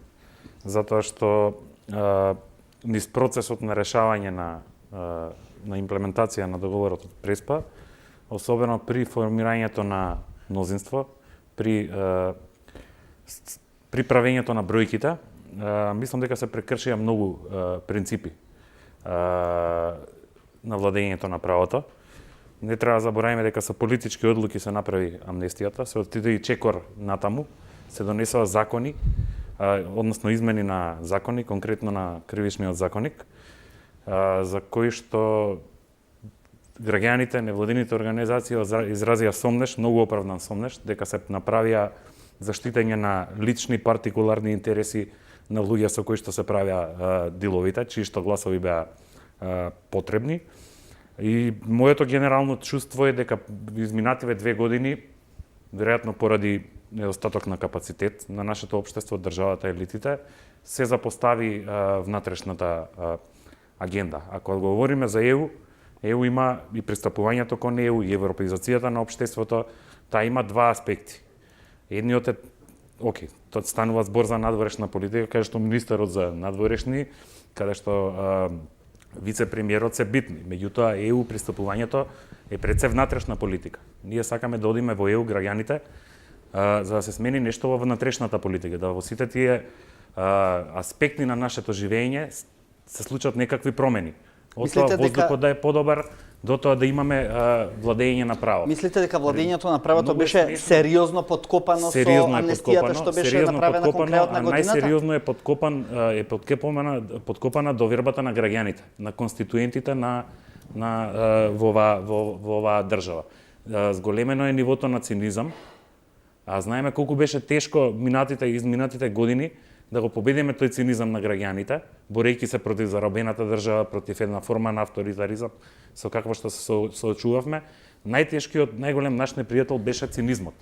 затоа што низ процесот на решавање на имплементација на договорот од Преспа, особено при формирањето на мнозинство, при правењето на бројките, мислам дека се прекршија многу принципи на владењето на правото. Не треба да забораваме дека со политички одлуки се направи амнестијата, се отиде и чекор натаму, се донесоа закони, односно измени на закони, конкретно на кривичниот законник, за кои што граѓаните, невладините организации изразија сомнеш, многу оправдан сомнеш, дека се направија заштитење на лични партикуларни интереси на луѓе со кои што се правеа диловите, чии што гласови беа потребни. И моето генерално чувство е дека изминативе 2 години, веројатно поради недостаток на капацитет на нашето општество, државата, елитите, се запостави внатрешната агенда. Ако говориме за ЕУ има и пристапувањето кон ЕУ и европеизацијата на општеството, таа има два аспекти. Едниот е, тоа станува збор за надворешна политика, каде што министерот за надворешни, каде што вице-премиерот се битни. Меѓутоа, ЕУ пристапувањето е пред се внатрешна политика. Ние сакаме да одиме во ЕУ граѓаните, за да се смени нешто во внатрешната политика, да во сите тие аспекти на нашето живење се случат некакви промени. Од тоа воздухот да е подобар, до тоа да имаме владење на право. Мислите дека владењето на правото беше сериозно подкопано со амнестијата што беше направена конкретна годината? Најсериозно е подкопана довербата на граѓаните, на конституентите во оваа држава. Зголемено е нивото на цинизам, а знаеме колку беше тешко изминатите години да го победиме тој цинизам на граѓаните, борејќи се против заробената држава, против една форма на авторитаризам со каква што се соочувавме. Најтешкиот, најголем наш непријател беше цинизмот.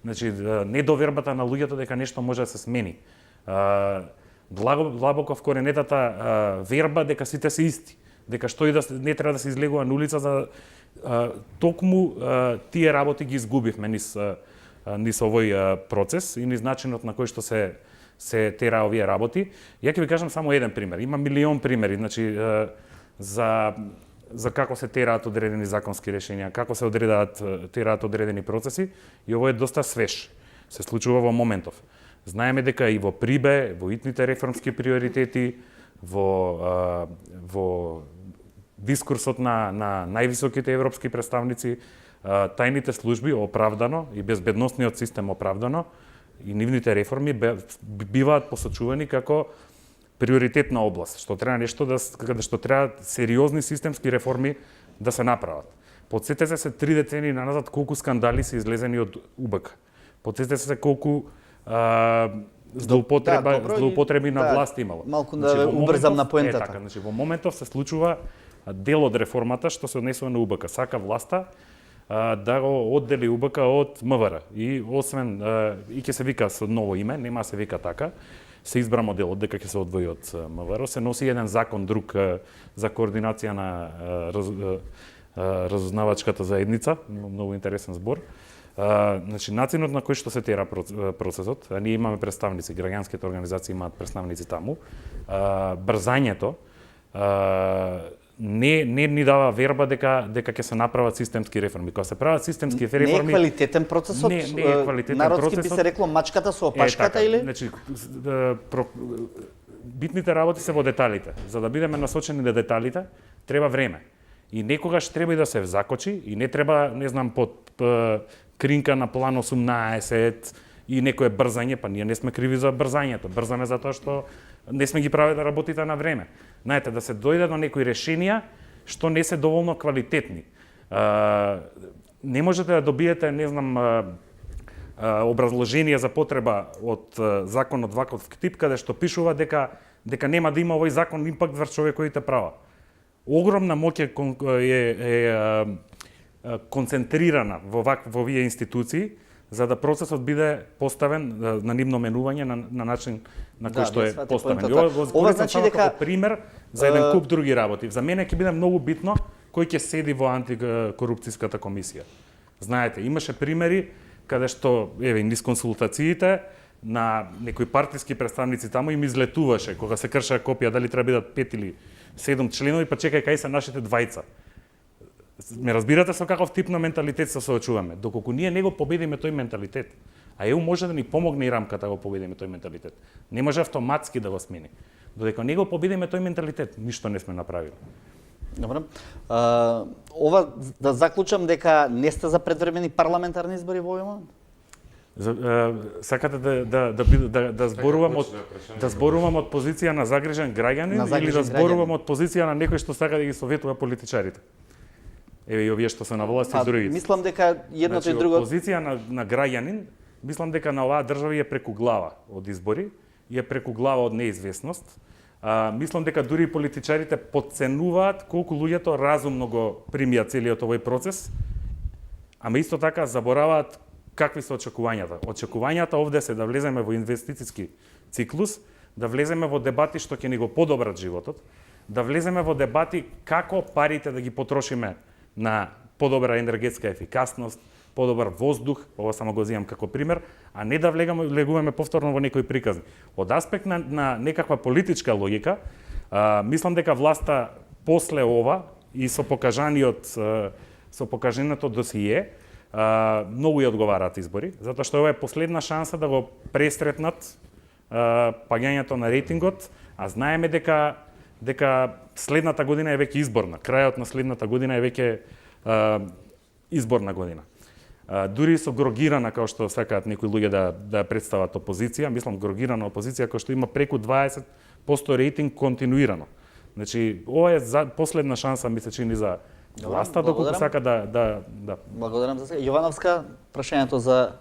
Значи, недовербата на луѓето дека нешто може да се смени. Длабоко вкоренетата верба дека сите се исти, дека што и да не треба да се излегува на улица, за токму тие работи ги изгубивме низ овој процес и низ начинот на кој што се тера овие работи. Ја ќе ви кажам само еден пример. Има милион примери, значи за како се тераат одредени законски решенја, како се тераат одредени процеси, и ово е доста свеж. Се случува во моментов. Знаеме дека и во Прибе, во итните реформски приоритети, во дискурсот на највисоките европски представници, тајните служби оправдано и безбедносниот систем оправдано и нивните реформи биваат посочувани како приоритетна област, што треба што треба сериозни системски реформи да се направат. Потсетете се 3 децени наназад колку скандали се излезени од УБК. Потсетете се колку злоупотреби на власт имало. Малку да убрзам на поентата. Значи во моментов се случува дел од реформата што се однесува на УБК. Сака власта да го оддели УБК од МВР. И освен и ќе се вика со ново име, нема се вика така, се избра моделот дека ќе се одвои од МВР, се носи еден закон друг за координација на разузнавачката заедница, многу интересен збор. Значи, начинот на кој што се тера процесот, ние имаме представници, граѓанските организации имаат представници таму, брзањето не ни дава верба дека ќе се направат системски реформи. Кога се прават системски реформи... Не е квалитетен процесот? Не е квалитетен народски процесот. би се рекло мачката со опашката или? Значи, битните работи се во деталите. За да бидеме насочени на деталите, треба време. И некогаш треба и да се закочи, и не треба, не знам, под кринка на план 18 и некое брзање, па ние не сме криви за брзањето. Брзаме затоа што не сме ги правили да работите на време. Знаете, да се дојде до некои решенија што не се доволно квалитетни. Не можете да добиете, не знам, образложение за потреба од законот ваков тип, каде што пишува дека нема да има овој закон импакт врз човековите права. Огромна моќ е концентрирана во овие институции, за да процесот биде поставен на нивно менување на начин на кој што е поставен. Ова значи дека како пример за еден куп други работи. За мене ќе биде многу битно кој ќе седи во антикорупцијската комисија. Знаете, имаше примери каде што низ консултациите на некои партиски представници таму им излетуваше кога се кршеа копија дали треба бидат 5 или 7 членови, па чекај кај се нашите двајца. Ме разбирате со каков тип на менталитет се соочуваме. Доколку ние не го победиме тој менталитет, а ЕУ може да ни помогне и рамката да го победиме тој менталитет. Не може автоматски да го смени. Додека не го победиме тој менталитет, ништо не сме направили. Добро. Ова да заклучам дека не сте за предвремени парламентарни избори во овој момент? Сакате да зборувам од позиција на загрижен граѓанин или да зборувам од позиција на некој што сака да ги советува политичарите? Еве и овие што се на власт и другите. Мислам дека едното и другото. Од позиција на граѓанин, мислам дека на оваа држава е преку глава од избори, е преку глава од неизвестност. Мислам дека дури и политичарите подценуваат колку луѓето разумно го примијат целиот овој процес, ама исто така забораваат какви се очекувањата. Очекувањата овде се да влеземе во инвестициски циклус, да влеземе во дебати што ќе ни го подобрат животот, да влеземе во дебати како парите да ги потрошиме на подобра енергетска ефикасност, подобар воздух, ова само го земам како пример, а не да влегуваме повторно во некои приказни. Од аспект на некаква политичка логика, мислам дека власта после ова и со покажаното досие, многу ја одговараат избори, затоа што ова е последна шанса да го пресретнат паѓањето на рейтингот, а знаеме дека следната година е веќе изборна. Крајот на следната година е веќе изборна година. Дури со грогирана, како што сакаат некои луѓе да представат опозиција, мислам грогирана опозиција која што има преку 20% рейтинг континуирано. Значи, ова е последна шанса, ми се чини, за власта, доколку сака да... Благодарам за сега. Јовановска, прашањето за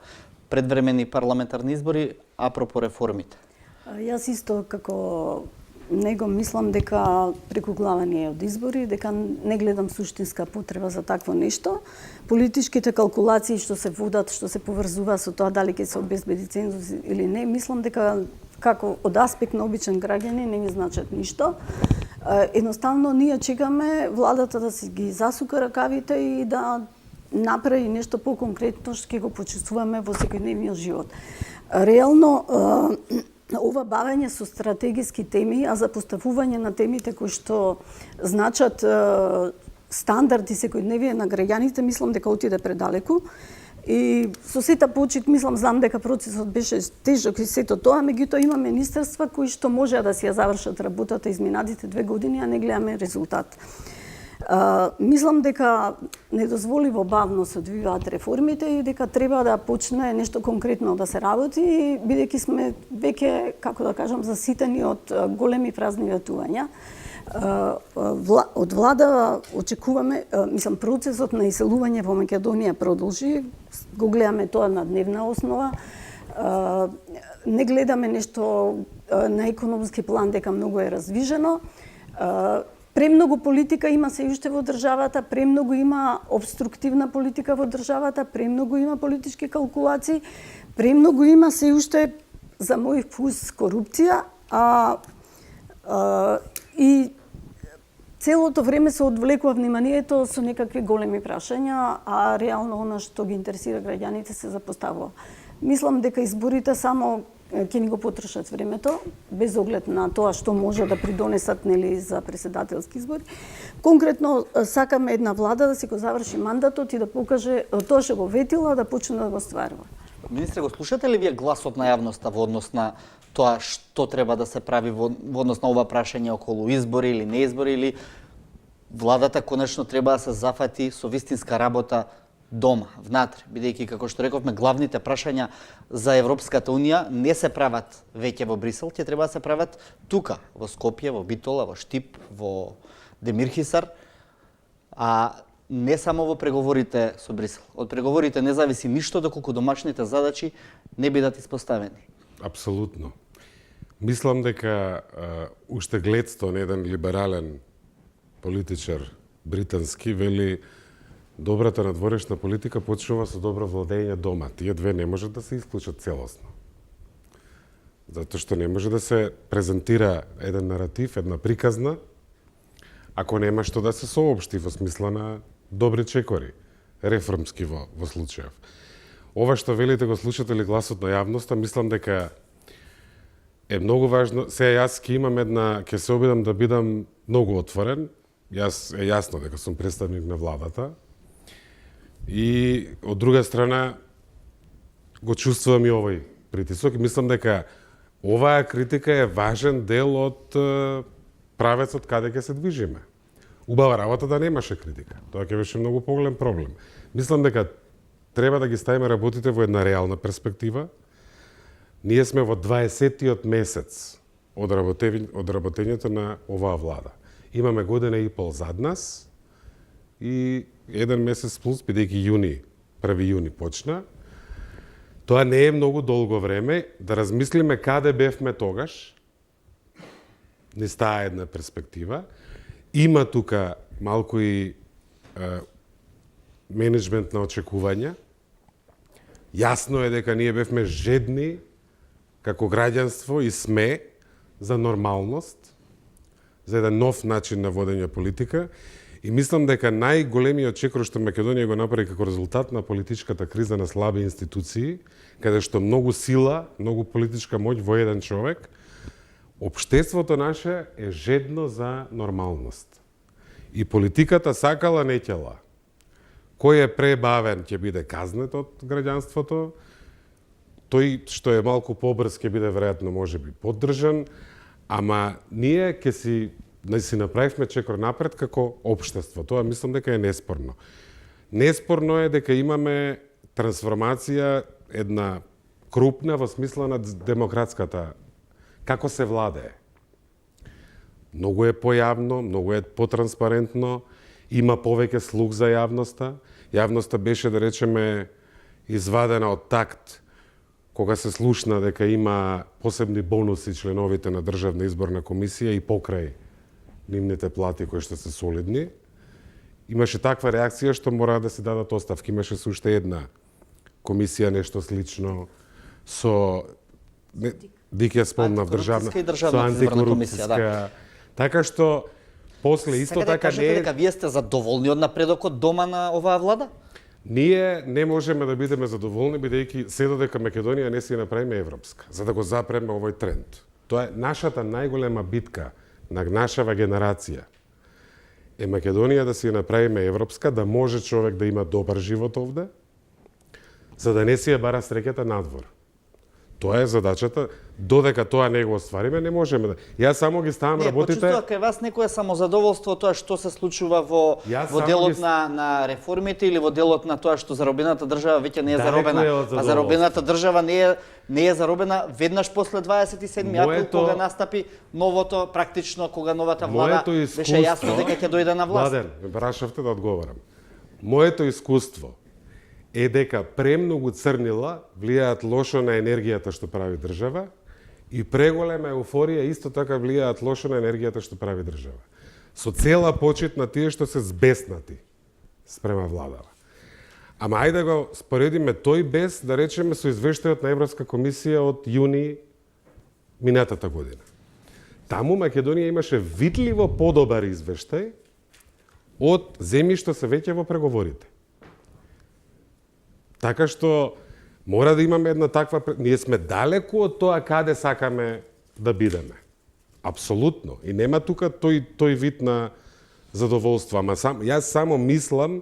предвремени парламентарни избори, апропо реформите. Јас исто како него мислам дека преку глава не е од избори, дека не гледам суштинска потреба за такво нешто. Политичките калкулации што се водат, што се поврзува со тоа дали ќе се обезбеди цензус или не, мислам дека како од аспект на обичен граѓанин не ми значат ништо. Едноставно ние чекаме владата да си ги засука ракавите и да направи нешто поконкретно што ќе го почувствуваме во секојдневниот живот. Реално ова бавење со стратегиски теми, а за поставување на темите кои што значат стандарди секојдневие на граѓаните, мислам дека отиде предалеку. И со сета почит, мислам, знам дека процесот беше тежок и сето тоа, меѓутоа има министерства кои што може да си ја завршат работата изминатите 2 години, а не гледаме резултат. Мислам дека недозволиво бавно се одвиваат реформите и дека треба да почне нешто конкретно да се работи, бидејќи сме веќе, како да кажам, заситени од големи празни ветувања. Од влада очекуваме, мислам, процесот на иселување во Македонија продолжи, го гледаме тоа на дневна основа. Не гледаме нешто на економски план дека многу е развижено. Премногу политика има се уште во државата, премногу има обструктивна политика во државата, премногу има политички калкулации, премногу има се уште за мој вкус корупција, и целото време се одвлекува вниманието со некакви големи прашања, а реално она што ги интересира граѓаните се запоставува. Мислам дека изборите само ќе ни го потрошат времето, без оглед на тоа што може да придонесат нели за претседателски избори. Конкретно сакаме една влада да си го заврши мандатот и да покаже тоа што го ветила да почне да го стварува. Министре, го слушате ли вие гласот на јавноста во однос на тоа што треба да се прави во однос на ова прашање околу избори или не избори, или владата конечно треба да се зафати со вистинска работа дома, внатре, бидејќи, како што рековме, главните прашања за Европската Унија не се прават веќе во Брисел, ќе треба да се прават тука, во Скопје, во Битола, во Штип, во Демирхисар, а не само во преговорите со Брисел. Од преговорите не зависи ништо доколку домашните задачи не бидат испоставени. Апсолутно. Мислам дека уште Гледстон, еден либерален политичар британски, вели добрата надворешна политика почнува со добро владење дома. Тие две не можат да се исклучат целосно. Затоа што не може да се презентира еден наратив, една приказна, ако нема што да се соопшти во смисла на добри чекори, реформски во случајов. Ова што велите го слушате ли гласот на јавноста, мислам дека е многу важно. Сега јас ќе се обидам да бидам многу отворен. Јас е јасно дека сум представник на владата. И од друга страна го чувствувам и овој притисок и мислам дека оваа критика е важен дел од правецот каде ќе се движиме. Убава работа да немаше критика. Тоа ќе беше многу поголем проблем. Мислам дека треба да ги ставиме работите во една реална перспектива. Ние сме во 20-тиот месец од работењето на оваа влада. Имаме година и пол зад нас и еден месец плюс, бидејќи 1 јуни почна. Тоа не е многу долго време да размислиме каде бевме тогаш. Не стаа една перспектива. Има тука малку и менеджмент на очекувања. Јасно е дека ние бевме жедни како граѓанство и сме за нормалност, за еден нов начин на водење политика. И мислам дека најголемиот чекор што Македонија го направи како резултат на политичката криза на слаби институции, каде што многу сила, многу политичка моќ во еден човек, општеството наше е жедно за нормалност. И политиката сакала не ќела. Кој е пребавен ќе биде казнет од граѓанството, тој што е малку побрз ќе биде веројатно можеби поддржан, ама ние ќе си направивме чекор напред како општество. Тоа мислам дека е неспорно. Неспорно е дека имаме трансформација една крупна во смисла на демократската, како се владее. Многу е појавно, многу е потранспарентно, има повеќе слух за јавноста. Јавноста беше, да речеме, извадена од такт кога се слушна дека има посебни бонуси членовите на Државна изборна комисија и покрај нивните плати кои што се солидни. Имаше таква реакција што мора да се дадат оставки. Имаше се уште една комисија, нешто слично, со Дик ја спомнав, државна, со антикорупцијска. Така што после исто така не е... дека вие сте задоволни од напредокот дома на оваа влада? Ние не можеме да бидеме задоволни, бидејќи се додека Македонија не си направиме европска, за да го запреме овој тренд. Тоа е нашата најголема битка на нашава генерација. Е Македонија да си направиме европска, да може човек да има добар живот овде, за да не си ја бара среќата надвор. Тоа е задачата. Додека тоа не го оствариме, не можеме да... Јас само ги ставам работите... Не, почувствува кај вас некое самозадоволство тоа што се случува во делот на реформите или во делот на тоа што заробената држава веќе не е заробена. А заробената држава не е заробена веднаш после 27 април, кога настапи новото, практично кога новата влада беше јасно дека ќе дојде на власт. Младен, ме прашавте да одговорам. Моето искуство е дека премногу црнила влијаат лошо на енергијата што прави држава и преголема еуфорија исто така влијаат лошо на енергијата што прави држава. со цела почит на тие што се збеснати спрема владава. Ама ајде го споредиме тој бес, да речеме, со извештајот на Европска комисија од јуни минатата година. Таму Македонија имаше видливо подобар извештај од земји што се веќе во преговорите. Така што мора да имаме една таква... Ние сме далеку од тоа каде сакаме да бидеме. Апсолутно. И нема тука тој вид на задоволство. Ама јас само мислам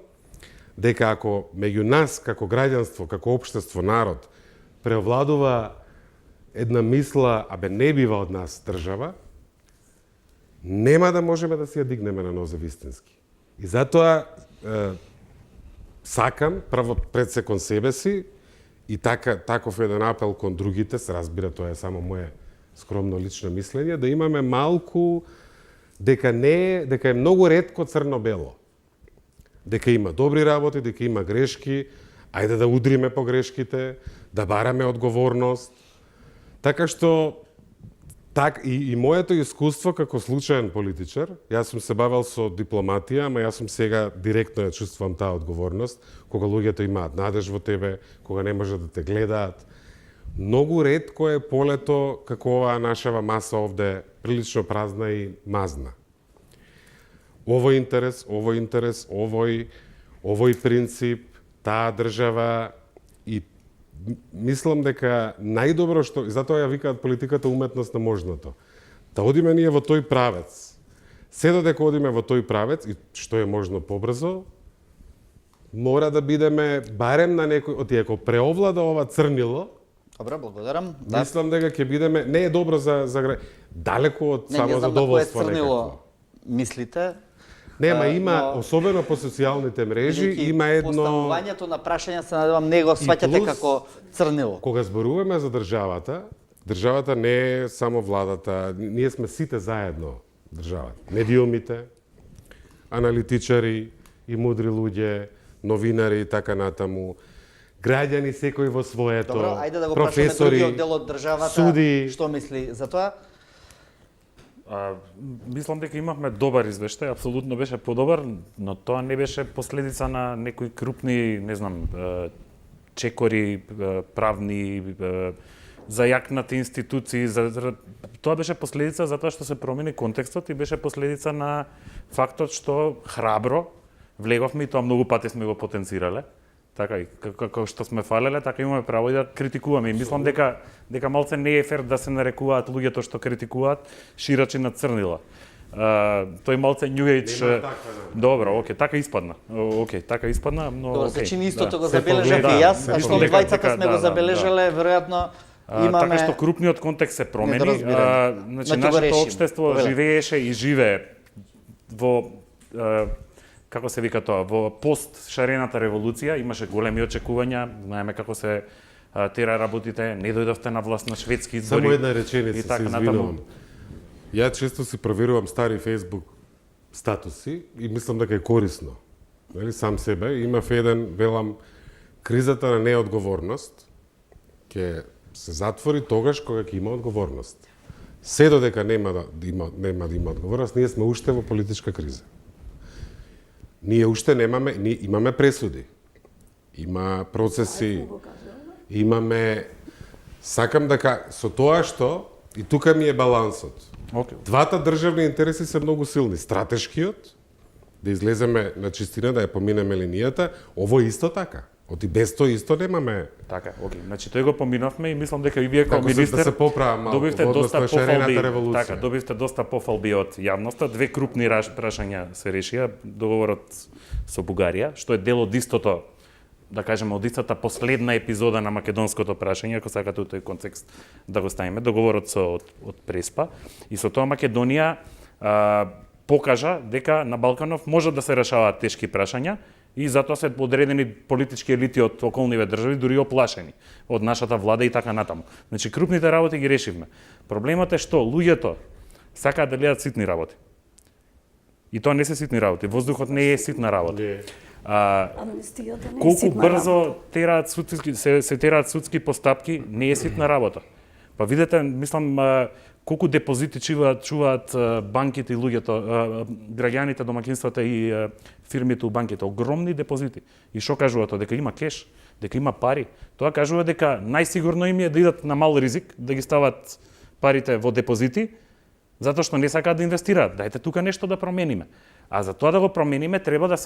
дека ако меѓу нас, како граѓанство, како општество, народ, преовладува една мисла, абе не бива од нас држава, нема да можеме да си ја дигнеме на ноза вистински. И затоа сакам, прво пред се кон себе си, и таков еден апел кон другите, се разбира, тоа е само моje скромно лично мислење, да имаме малку, дека е многу ретко црно-бело. Дека има добри работи, дека има грешки, ајде да удриме по грешките, да бараме одговорност. Така што, и моето искуство како случаен политичар, јас сум се бавел со дипломатија, ама јас сум сега директно ја чувствувам таа одговорност, кога луѓето имаат надеж во тебе, кога не можат да те гледаат. Многу ретко е полето како оваа нашава маса овде прилично празна и мазна. Овој интерес, овој принцип, таа држава, и мислам дека најдобро што, и затоа ја викаат политиката уметност на можното, да одиме ние во тој правец. Се додека одиме во тој правец, и што е можно побрзо, мора да бидеме барем на некој, ако преовлада ова црнило, Добро, благодарам. мислам дека ќе бидеме, не е добро за далеко од само задоволство некакво. Не знам на кое некакво. црнило мислите. Нема, има, но- особено по социјалните мрежи, има едно... Поставувањето на прашања се надевам не го сваќате плюс- како црнило. Кога зборуваме за државата не е само владата, ние сме сите заедно државата. Медиумите, аналитичари и мудри луѓе, новинари и така натаму, граѓани секој во своето, Добро, ајде да го прашаме професори, другиот дел од државата, суди. што мисли за тоа. Мислам дека имавме добар извештај, апсолутно беше подобар, но тоа не беше последица на некои крупни, не знам, чекори, правни, зајакнати институции. Тоа беше последица затоа што се промени контекстот и беше последица на фактот што храбро влеговме и тоа многу пати сме го потенцирале. Така и како што сме фалеле, така имаме право и да критикуваме. И мислам дека малце не е фер да се нарекуваат луѓето што критикуваат ширачи на црнила. Тој малце New Age. Добро, окей, така испадна. Така испадна, но Добро, окей. се чини истото го Се забележав погледа, и јас, се а што погледа, двајцата сме го забележале, веројатно имаме... Така што крупниот контекст се промени. недоразбирање. Значи, Значи, го нашето решиме. општество Повеле. живееше и живее во како се вика тоа, во пост шарената револуција, имаше големи очекувања, знаеме како се тера работите, не дојдовте на власт на шведски избори. Само една реченица, и се така извинувам. Ја често си проверувам стари Facebook статуси и мислам дека е корисно. Нели, сам себе, имав еден, велам, кризата на неодговорност ќе се затвори тогаш кога ќе има одговорност. Се додека нема да има одговорност, ние сме уште во политичка криза. Ние уште имаме пресуди. Има процеси. Имаме, сакам да со тоа што, и тука ми е балансот. Окей. Двата државни интереси се многу силни. Стратешкиот, да излеземе на чистина, да ја поминеме линијата, ово исто така. Оти без тоа исто немаме. Така, окей. Значи тој го поминавме и мислам дека и вие како Како се министер да се поправа малку добивте во однос доста на шарената пофалби. револуција. Така, добивте доста пофалби од јавноста. Две крупни прашања се решија, договорот со Бугарија, што е дел од истото, да кажеме, од истата последна епизода на македонското прашање, ако сакате у тој контекст да го ставиме, договорот од Преспа. И со тоа Македонија покажа дека на Балканов може да се решаваат тешки прашања и затоа се подредени политички елити од околниве држави, дури оплашени од нашата влада и така натаму. Значи, крупните работи ги решивме. Проблемот е што луѓето сакаат да гледат ситни работи. И тоа не се ситни работи. Воздухот не е ситна работа. Амнестијата не е Колку ситна брзо се тераат судски постапки, не е ситна работа. Па видете, мислам, колку депозити чуваат банките и луѓето, граѓаните, домаќинствата и фирмите у банките, огромни депозити. И што кажува тоа? Дека има кеш, дека има пари. Тоа кажува дека најсигурно им е да идат на мал ризик, да ги стават парите во депозити, затоа што не сакаат да инвестираат. Дајте тука нешто да промениме. А за тоа да го промениме треба да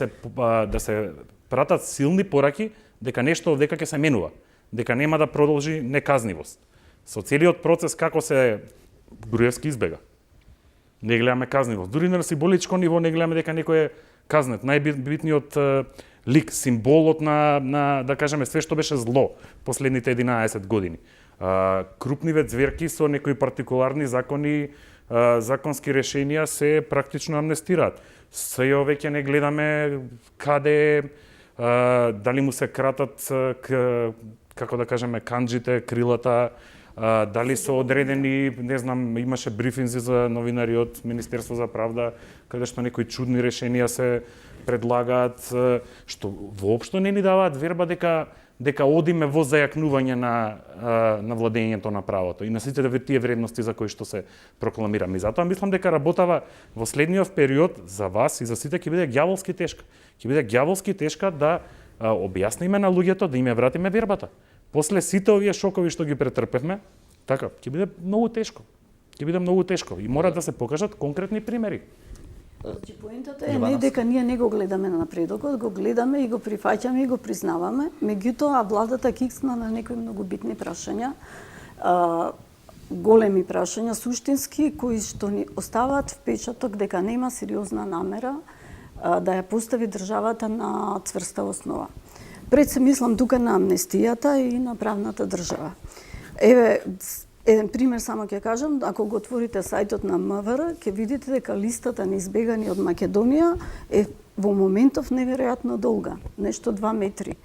се пратат силни пораки дека нешто овдека ќе се менува, дека нема да продолжи неказнивост. Со целиот процес како се Груевски избега. Не гледаме казнивост. Дури на символичко ниво не гледаме дека некој е казнет. Најбитниот лик, символот на да кажеме све што беше зло последните 11 години. Крупниве зверки со некои партикуларни закони, законски решенија се практично амнестираат. Се веќе не гледаме каде дали му се кратат како да кажеме канџите, крилата, дали се одредени, не знам, имаше брифинзи за новинари од Министерство за правда, каде што некои чудни решенија се предлагаат, што воопшто не ни даваат верба дека одиме во зајакнување на владењето на правото и на сите тие вредности за кои што се прокламираме. И затоа мислам дека работава во следниот период за вас и за сите ќе биде ѓаволски тешка. Ќе биде ѓаволски тешка да објасниме на луѓето, да им ја вратиме вербата. После сите овие шокови што ги претрпевме, така, ќе биде многу тешко. Ќе биде многу тешко и мора да се покажат конкретни примери. Значи, поентата е не дека ние не го гледаме на напредокот, го гледаме и го прифаќаме и го признаваме, меѓутоа владата киксна на некои многу битни прашања, големи прашања, суштински, кои што ни оставаат впечаток дека нема сериозна намера да ја постави државата на цврста основа. Пред се мислам тука на амнестијата и на правната држава. Еве, еден пример само ќе кажам, ако го отворите сајтот на МВР, ќе видите дека листата на избегани од Македонија е во моментов неверојатно долга, нешто 2 метри.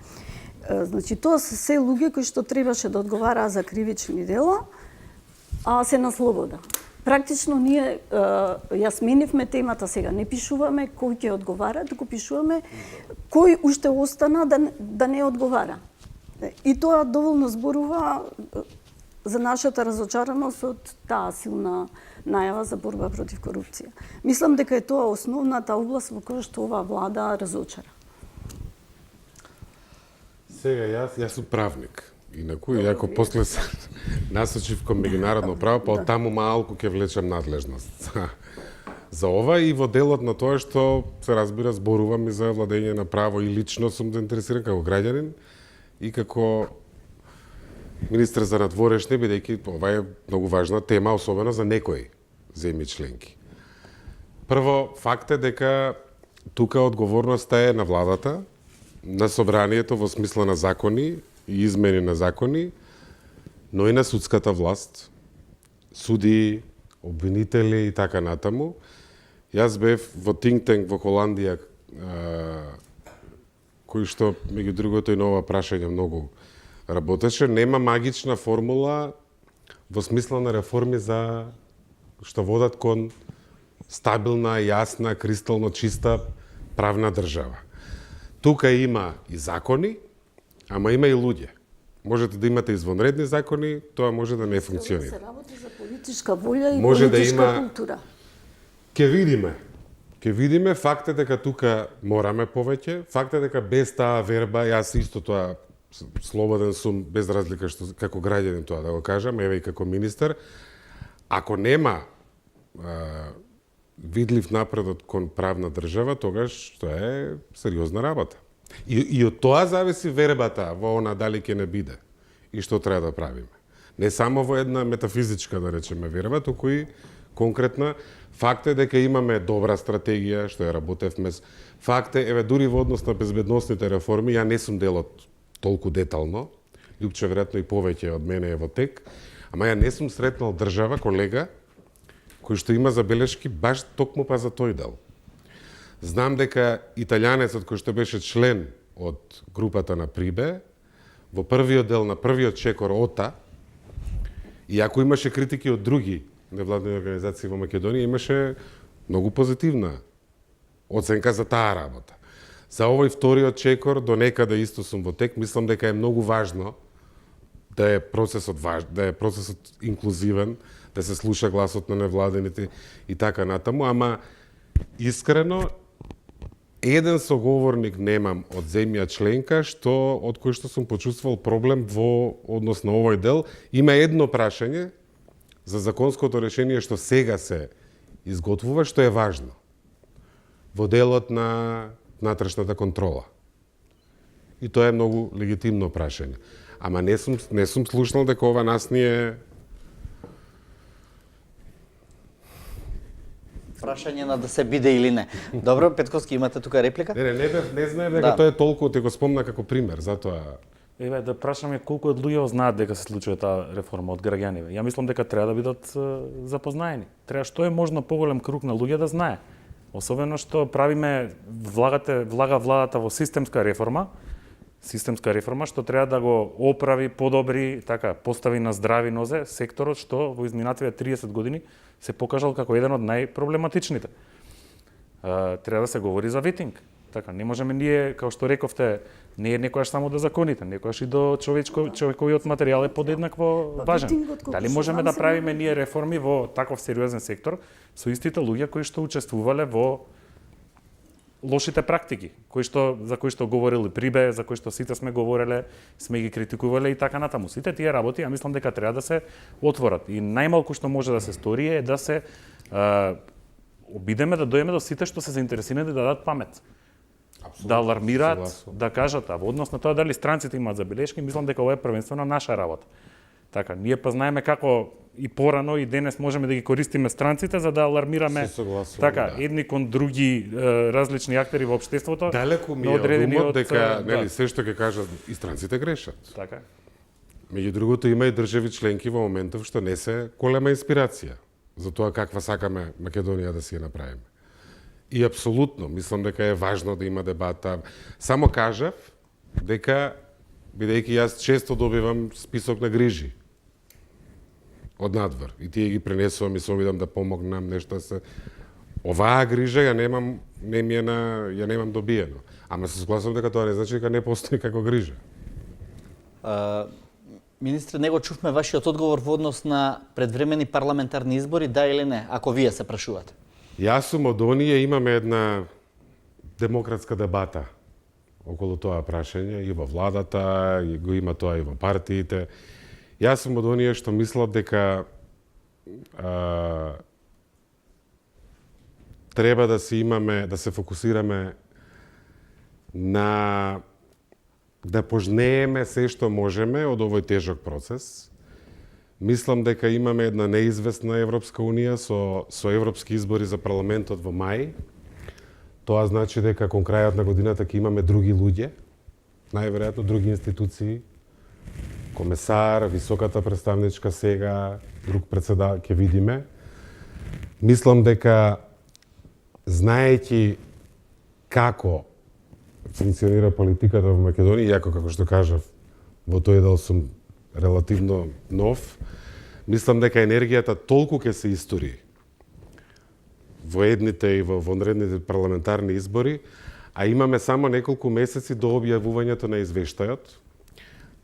Значи, тоа се луѓе кои што требаше да одговараа за кривични дела, а се на слобода. Практично ние ја сменивме темата сега, не пишуваме кој ќе одговара, туку пишуваме кој уште остана да не одговара. И тоа доволно зборува за нашата разочараност од таа силна најава за борба против корупција. Мислам дека е тоа основната област во која што оваа влада разочара. Сега јас сум правник. Инаку, иако после се насочив кон меѓународно право, па од таму малку ќе влечам надлежност за ова и во делот на тоа што се разбира зборувам и за владење на право и лично сум заинтересиран како граѓанин и како министер за надворешни, бидејќи ова е многу важна тема, особено за некои земји членки. Прво, факт е дека тука одговорноста е на владата, на собранието во смисла на закони и измени на закони, но и на судската власт, суди, обвинители и така натаму. Јас бев во think tank во Холандија, кој што, меѓу другото, и на ова прашање многу работеше. Нема магична формула во смисла на реформи за што водат кон стабилна, јасна, кристално чиста правна држава. Тука има и закони, ама има и луѓе. Можете да имате извонредни закони, тоа може да не функционира. Се работи за политичка волја и може политичка да има култура. Ке видиме, факт е дека тука мораме повеќе, факт е дека без таа верба, јас исто тоа слободен сум, без разлика што како граѓанин тоа да го кажам, еве и како министер, ако нема видлив напредок кон правна држава, тогаш тоа е сериозна работа. И од тоа зависи вербата во она дали ќе не биде и што треба да правиме. Не само во една метафизичка, да речеме, верба, туку и конкретна. Факт е дека имаме добра стратегија, што ја работевме. Факт е, еве, дури во однос на безбедносните реформи, ја не сум делот толку детално, Лјупче веројатно и повеќе од мене е во тек, ама ја не сум сретнал држава, колега, кој што има забелешки баш токму па за тој дел. Знам дека италијанецот кој што беше член од групата на Прибе, во првиот дел на првиот чекор ОТА, иако имаше критики од други невладни организации во Македонија, имаше многу позитивна оценка за таа работа. За овој вториот чекор, до некаде исто сум во тек, мислам дека е многу важно да е процесот инклузивен, да се слуша гласот на невладените и така натаму, ама искрено еден соговорник немам од земја членка од кој што сум почувствувал проблем во однос на овој дел. Има едно прашање за законското решение што сега се изготвува, што е важно во делот на внатрешната контрола. И тоа е многу легитимно прашање. Ама не сум слушнал дека ова нас ни е Прашање на да се биде или не. Добро, Петковски, имате тука реплика? Не знаев дека тоа е толку, те го спомна како пример, затоа Еве да прашаме колку од луѓе знаат дека се случува таа реформа од граѓаниве. Ја мислам дека треба да бидат запознаени. Треба што е можно поголем круг на луѓе да знае. Особено што правиме влага владата во системска реформа што треба да го оправи, подобри, така постави на здрави нозе секторот што во изминативе 30 години се покажал како еден од најпроблематичните. Треба да се говори за ветинг. Така, не можеме ние, како што рековте, не е некојаш само до законите, некојаш и до човековиот материјал е подеднакво важен. Дали можеме да правиме ние реформи во таков сериозен сектор со истите луѓе кои што учествувале во лошите практики, за кои што говорили Прибе, за кои што сите сме говореле, сме ги критикувале и така натаму. Сите тие работи, ја мислам дека треба да се отворат. И најмалку што може да се стори е да се обидеме да дојдеме до сите што се заинтересирани да дадат памет. Да алармираат, да кажат, во однос на тоа дали странците имаат забелешки, мислам дека ова е првенствено наша работа. Така, ние па знаеме како и порано и денес можеме да ги користиме странците за да алармираме едни кон други различни актери во општеството. Далеку ми е од дека се што ќе кажат и странците грешат. Така. Меѓу другото има и држави членки во моментов што не се голема инспирација за тоа каква сакаме Македонија да си ја направиме. И апсолутно, мислам дека е важно да има дебата. Само кажав дека, бидејќи јас често добивам список на грижи од надвор и тие ги пренесувам и се обидам да помогнам нешто се. Оваа грижа ја немам добиено. Ама се согласувам дека тоа не значи дека не постои како грижа. Министре, него чувме вашиот одговор во однос на предвремени парламентарни избори, да или не, ако вие се прашувате. Јас сум од оние, имаме една демократска дебата околу тоа прашање и во владата, и го има тоа и во партиите. Јас сум од оние што мислат дека треба да се фокусираме на да пожнееме се што можеме од овој тежок процес. Мислам дека имаме една неизвестна Европска Унија со европски избори за парламентот во мај. Тоа значи дека кон крајот на годината ќе имаме други луѓе, најверојатно други институции, комесар, високата представничка сега, друг председател ќе видиме. Мислам дека знаејќи како функционира политиката во Македонија, иако како што кажав, во тој дел сум релативно нов, мислам дека енергијата толку ќе се истори во едните и во вонредните парламентарни избори, а имаме само неколку месеци до објавувањето на извештајот.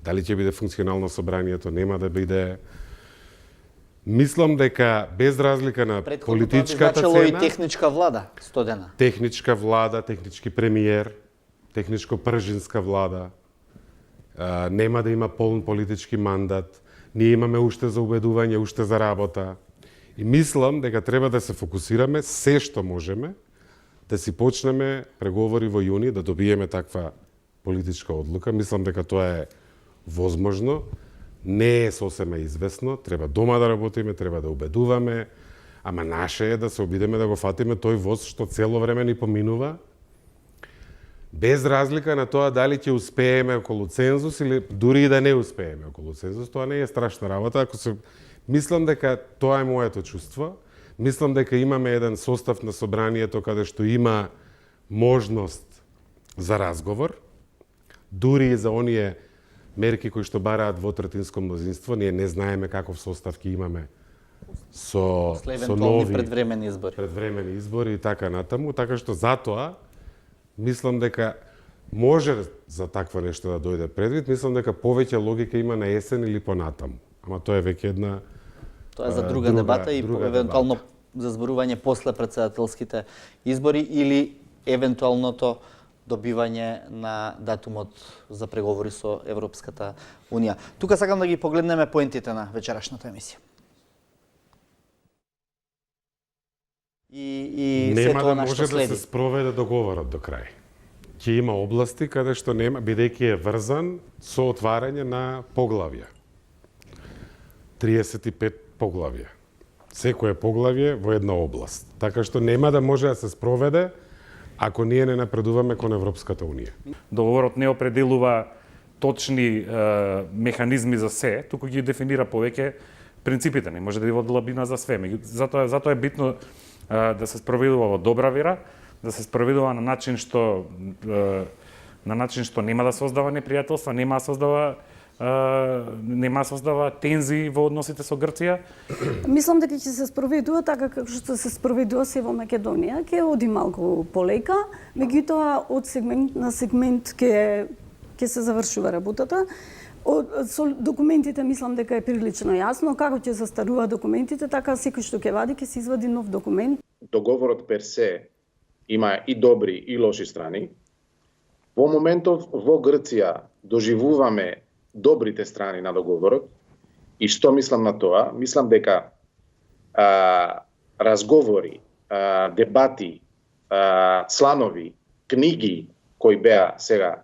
Дали ќе биде функционално собранието, нема да биде. Мислам дека без разлика на политичката цена, и техничка влада 100 дена. Техничка влада, технички премиер, техничко-пржинска влада, нема да има полн политички мандат, ние имаме уште за убедување, уште за работа. И мислам дека треба да се фокусираме се што можеме, да си почнеме преговори во јуни, да добиеме таква политичка одлука. Мислам дека тоа е возможно, не е сосема известно, треба дома да работиме, треба да убедуваме, ама наше е да се обидеме да го фатиме тој воз што цело време ни поминува, без разлика на тоа дали ќе успееме околу цензус или дури и да не успееме околу цензус. Тоа не е страшна работа. Мислам дека тоа е моето чувство. Мислам дека имаме еден состав на собранието каде што има можност за разговор, дури и за оние мерки кои што бараат двотретинско мнозинство. Ние не знаеме каков состав ќе имаме со нови предвремени избори и така натаму, така што затоа мислам дека може за таква нешто да дојде предвид, мислам дека повеќе логика има на есен или понатаму. Ама тоа е веќе една Тоа е за друга дебата и евентуално за зборување после председателските избори или евентуалното добивање на датумот за преговори со Европската Унија. Тука сакам да ги погледнеме поентите на вечерашната емисија. И се нема тоа да на може што да следи. се спроведе договорот до крај. Ќе има области каде што нема, бидејќи е врзан со отварање на поглавја. 35 поглавја. Секое поглавје во една област. Така што нема да може да се спроведе ако ние не напредуваме кон Европската Унија. Договорот не определува точни механизми за се, туку ги дефинира повеќе принципите. Не може да води лабина за све. Затоа е битно да се спроведува во добра вера, да се спроведува на начин што нема да создава непријателства, нема да создава тензии во односите со Грција. Мислам дека ќе се спроведува така како што се спроведува се во Македонија. Ќе оди малку полека, меѓутоа од сегмент на сегмент ќе се завршува работата. Со документите мислам дека е прилично јасно како ќе застарува документите, така секој што ќе вади ќе се извади нов документ. Договорот пер се има и добри и лоши страни. Во моментов во Грција доживуваме добрите страни на договорот. И што мислам на тоа? Мислам дека разговори, дебати, чланови, книги кои беа сега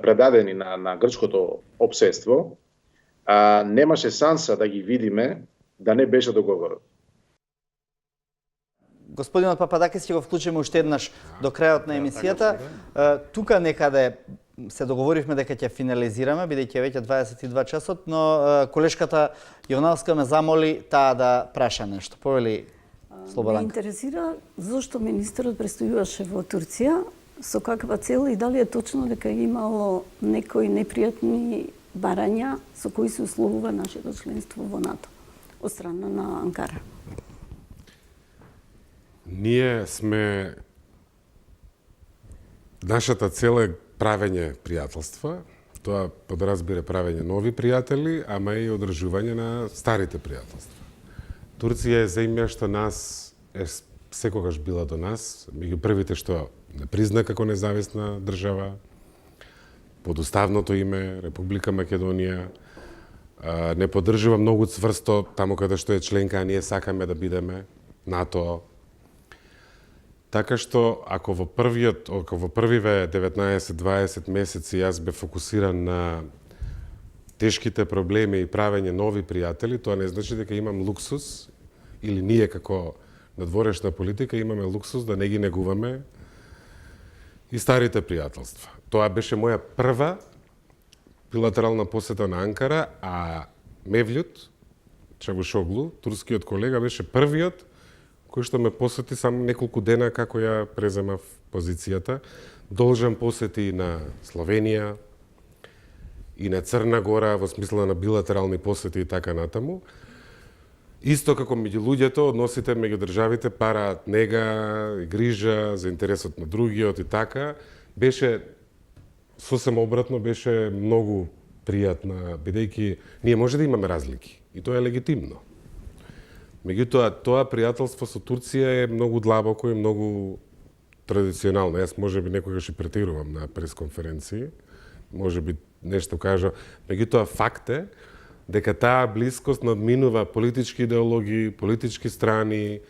предадени на грчкото општество, немаше санса да ги видиме да не беше договорот. Господинот Пападакис ќе го вклучиме уште еднаш до крајот на емисијата. Тука некаде се договоривме дека ќе финализираме, бидејќи е веќе 22 часот, но колешката Јовановска ме замоли таа да праша нешто. Повели Слободанка. Ме интересира зошто министерот престојуваше во Турција, со каква цел и дали е точно дека имало некои непријатни барања со кои се условува нашето членство во НАТО од страна на Анкара. Ние сме... Нашата цел е правење пријателства. Тоа подразбира правење нови пријатели, ама и одржување на старите пријателства. Турција е земја што нас е секогаш била до нас, меѓу првите што не призна како независна држава, под уставното име Република Македонија, не поддржува многу цврсто таму каде што е членка, а ние сакаме да бидеме НАТО. Така што, ако во првиве 19-20 месеци јас бе фокусиран на тешките проблеми и правење нови пријатели, тоа не значи дека имам луксус, или ние како надворешна политика имаме луксус да не ги негуваме и старите пријателства. Тоа беше моја прва билатерална посета на Анкара, а Мевљут Чавушоглу, турскиот колега, беше првиот кој што ме посети само неколку дена како ја преземав позицијата. Должен посети на Словенија и на Црна Гора во смисла на билатерални посети и така натаму. Исто како меѓу луѓето, односите меѓу државите параат нега и грижа за интересот на другиот и така. Беше сосем обратно, беше многу пријатна, бидејќи ние може да имаме разлики и тоа е легитимно. Меѓутоа, тоа пријателство со Турција е многу длабоко и многу традиционално. Јас може би некогаш и претирувам на пресконференции, може би нешто кажа. Меѓутоа, факт е дека таа блискост надминува политички идеологии, политички страни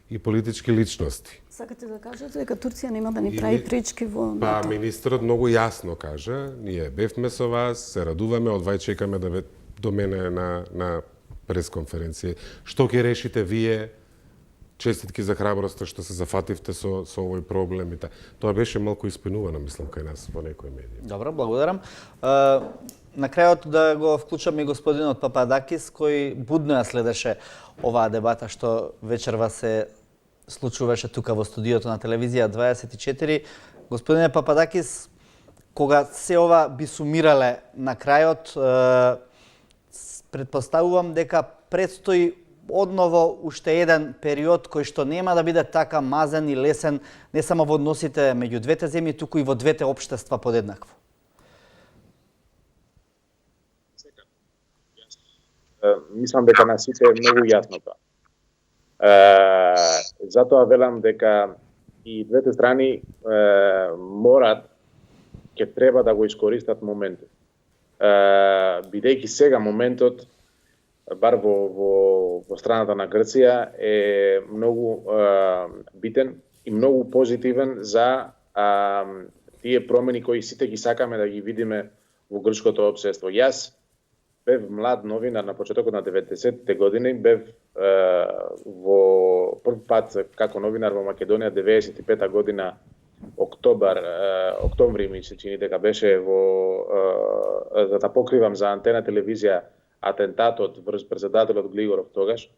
и политички личности. Сакате да кажете дека Турција нема да ни прави пречки во НАТО? Па, министрот многу јасно кажа, ние бевме со вас, се радуваме, одвај чекаме да до мене на пресконференција. Што ќе решите вие? Честитки за храброста што се зафативте со овој проблем и тоа беше малку испинувано, мислам, кај нас во некои медии. Добро, благодарам. На крајот да го вклучам и господинот Пападакис, кој будно ја следеше оваа дебата што вечерва се случуваше тука во студиото на телевизија 24. Господине Пападакис, кога се ова би сумирале на крајот, предпоставувам дека предстои одново уште еден период кој што нема да биде така мазен и лесен не само во односите меѓу двете земји, туку и во двете општества подеднакво. Мислам дека на сите е многу јасно тоа. Затоа велам дека и двете страни ќе треба да го искористат моментот. Бидејќи сега моментот, бар во страната на Грција, е многу битен и многу позитивен за тие промени кои сите ги сакаме да ги видиме во грчкото општество. Јас бев млад новинар на почетокот на 90-те години, бев во прв пат како новинар во Македонија 95-та година, октомври ми се чини дека беше за да покривам за Антена телевизија атентатот врз претседателот Глигоров тогаш.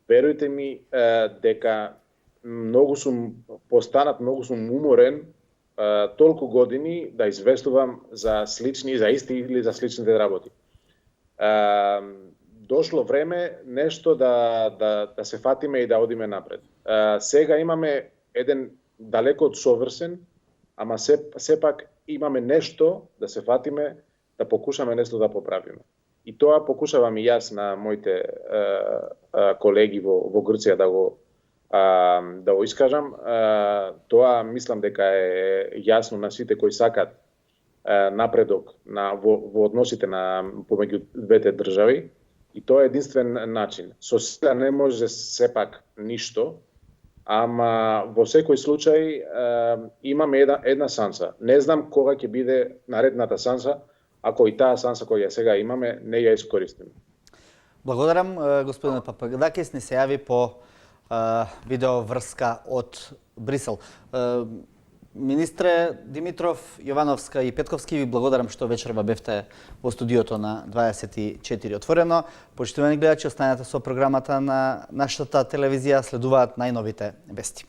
Верујте ми дека многу сум уморен толку години да известувам за слични, за исти или за сличните работи. Дошло време нешто да се фатиме и да одиме напред. Сега имаме еден далеко од совршен, ама сепак имаме нешто да се фатиме, да покушаме нешто да поправиме. И тоа покушавам и јас на моите колеги во Грција да го искажам. Тоа мислам дека е јасно на сите кои сакат напредок во односите помеѓу двете држави. И тоа е единствен начин. Со сила не може сепак ништо, ама во секој случај имаме една шанса. Не знам кога ќе биде наредната шанса, ако и таа шанса која сега имаме не ја искористиме. Благодарам, господине Пападакис, ни се јави по видеоврска од Брисел. Министре Димитров, Јовановска и Петковски, ви благодарам што вечерва бевте во студиото на 24 отворено. Почитувани гледачи, останете со програмата на нашата телевизија, следуваат најновите вести.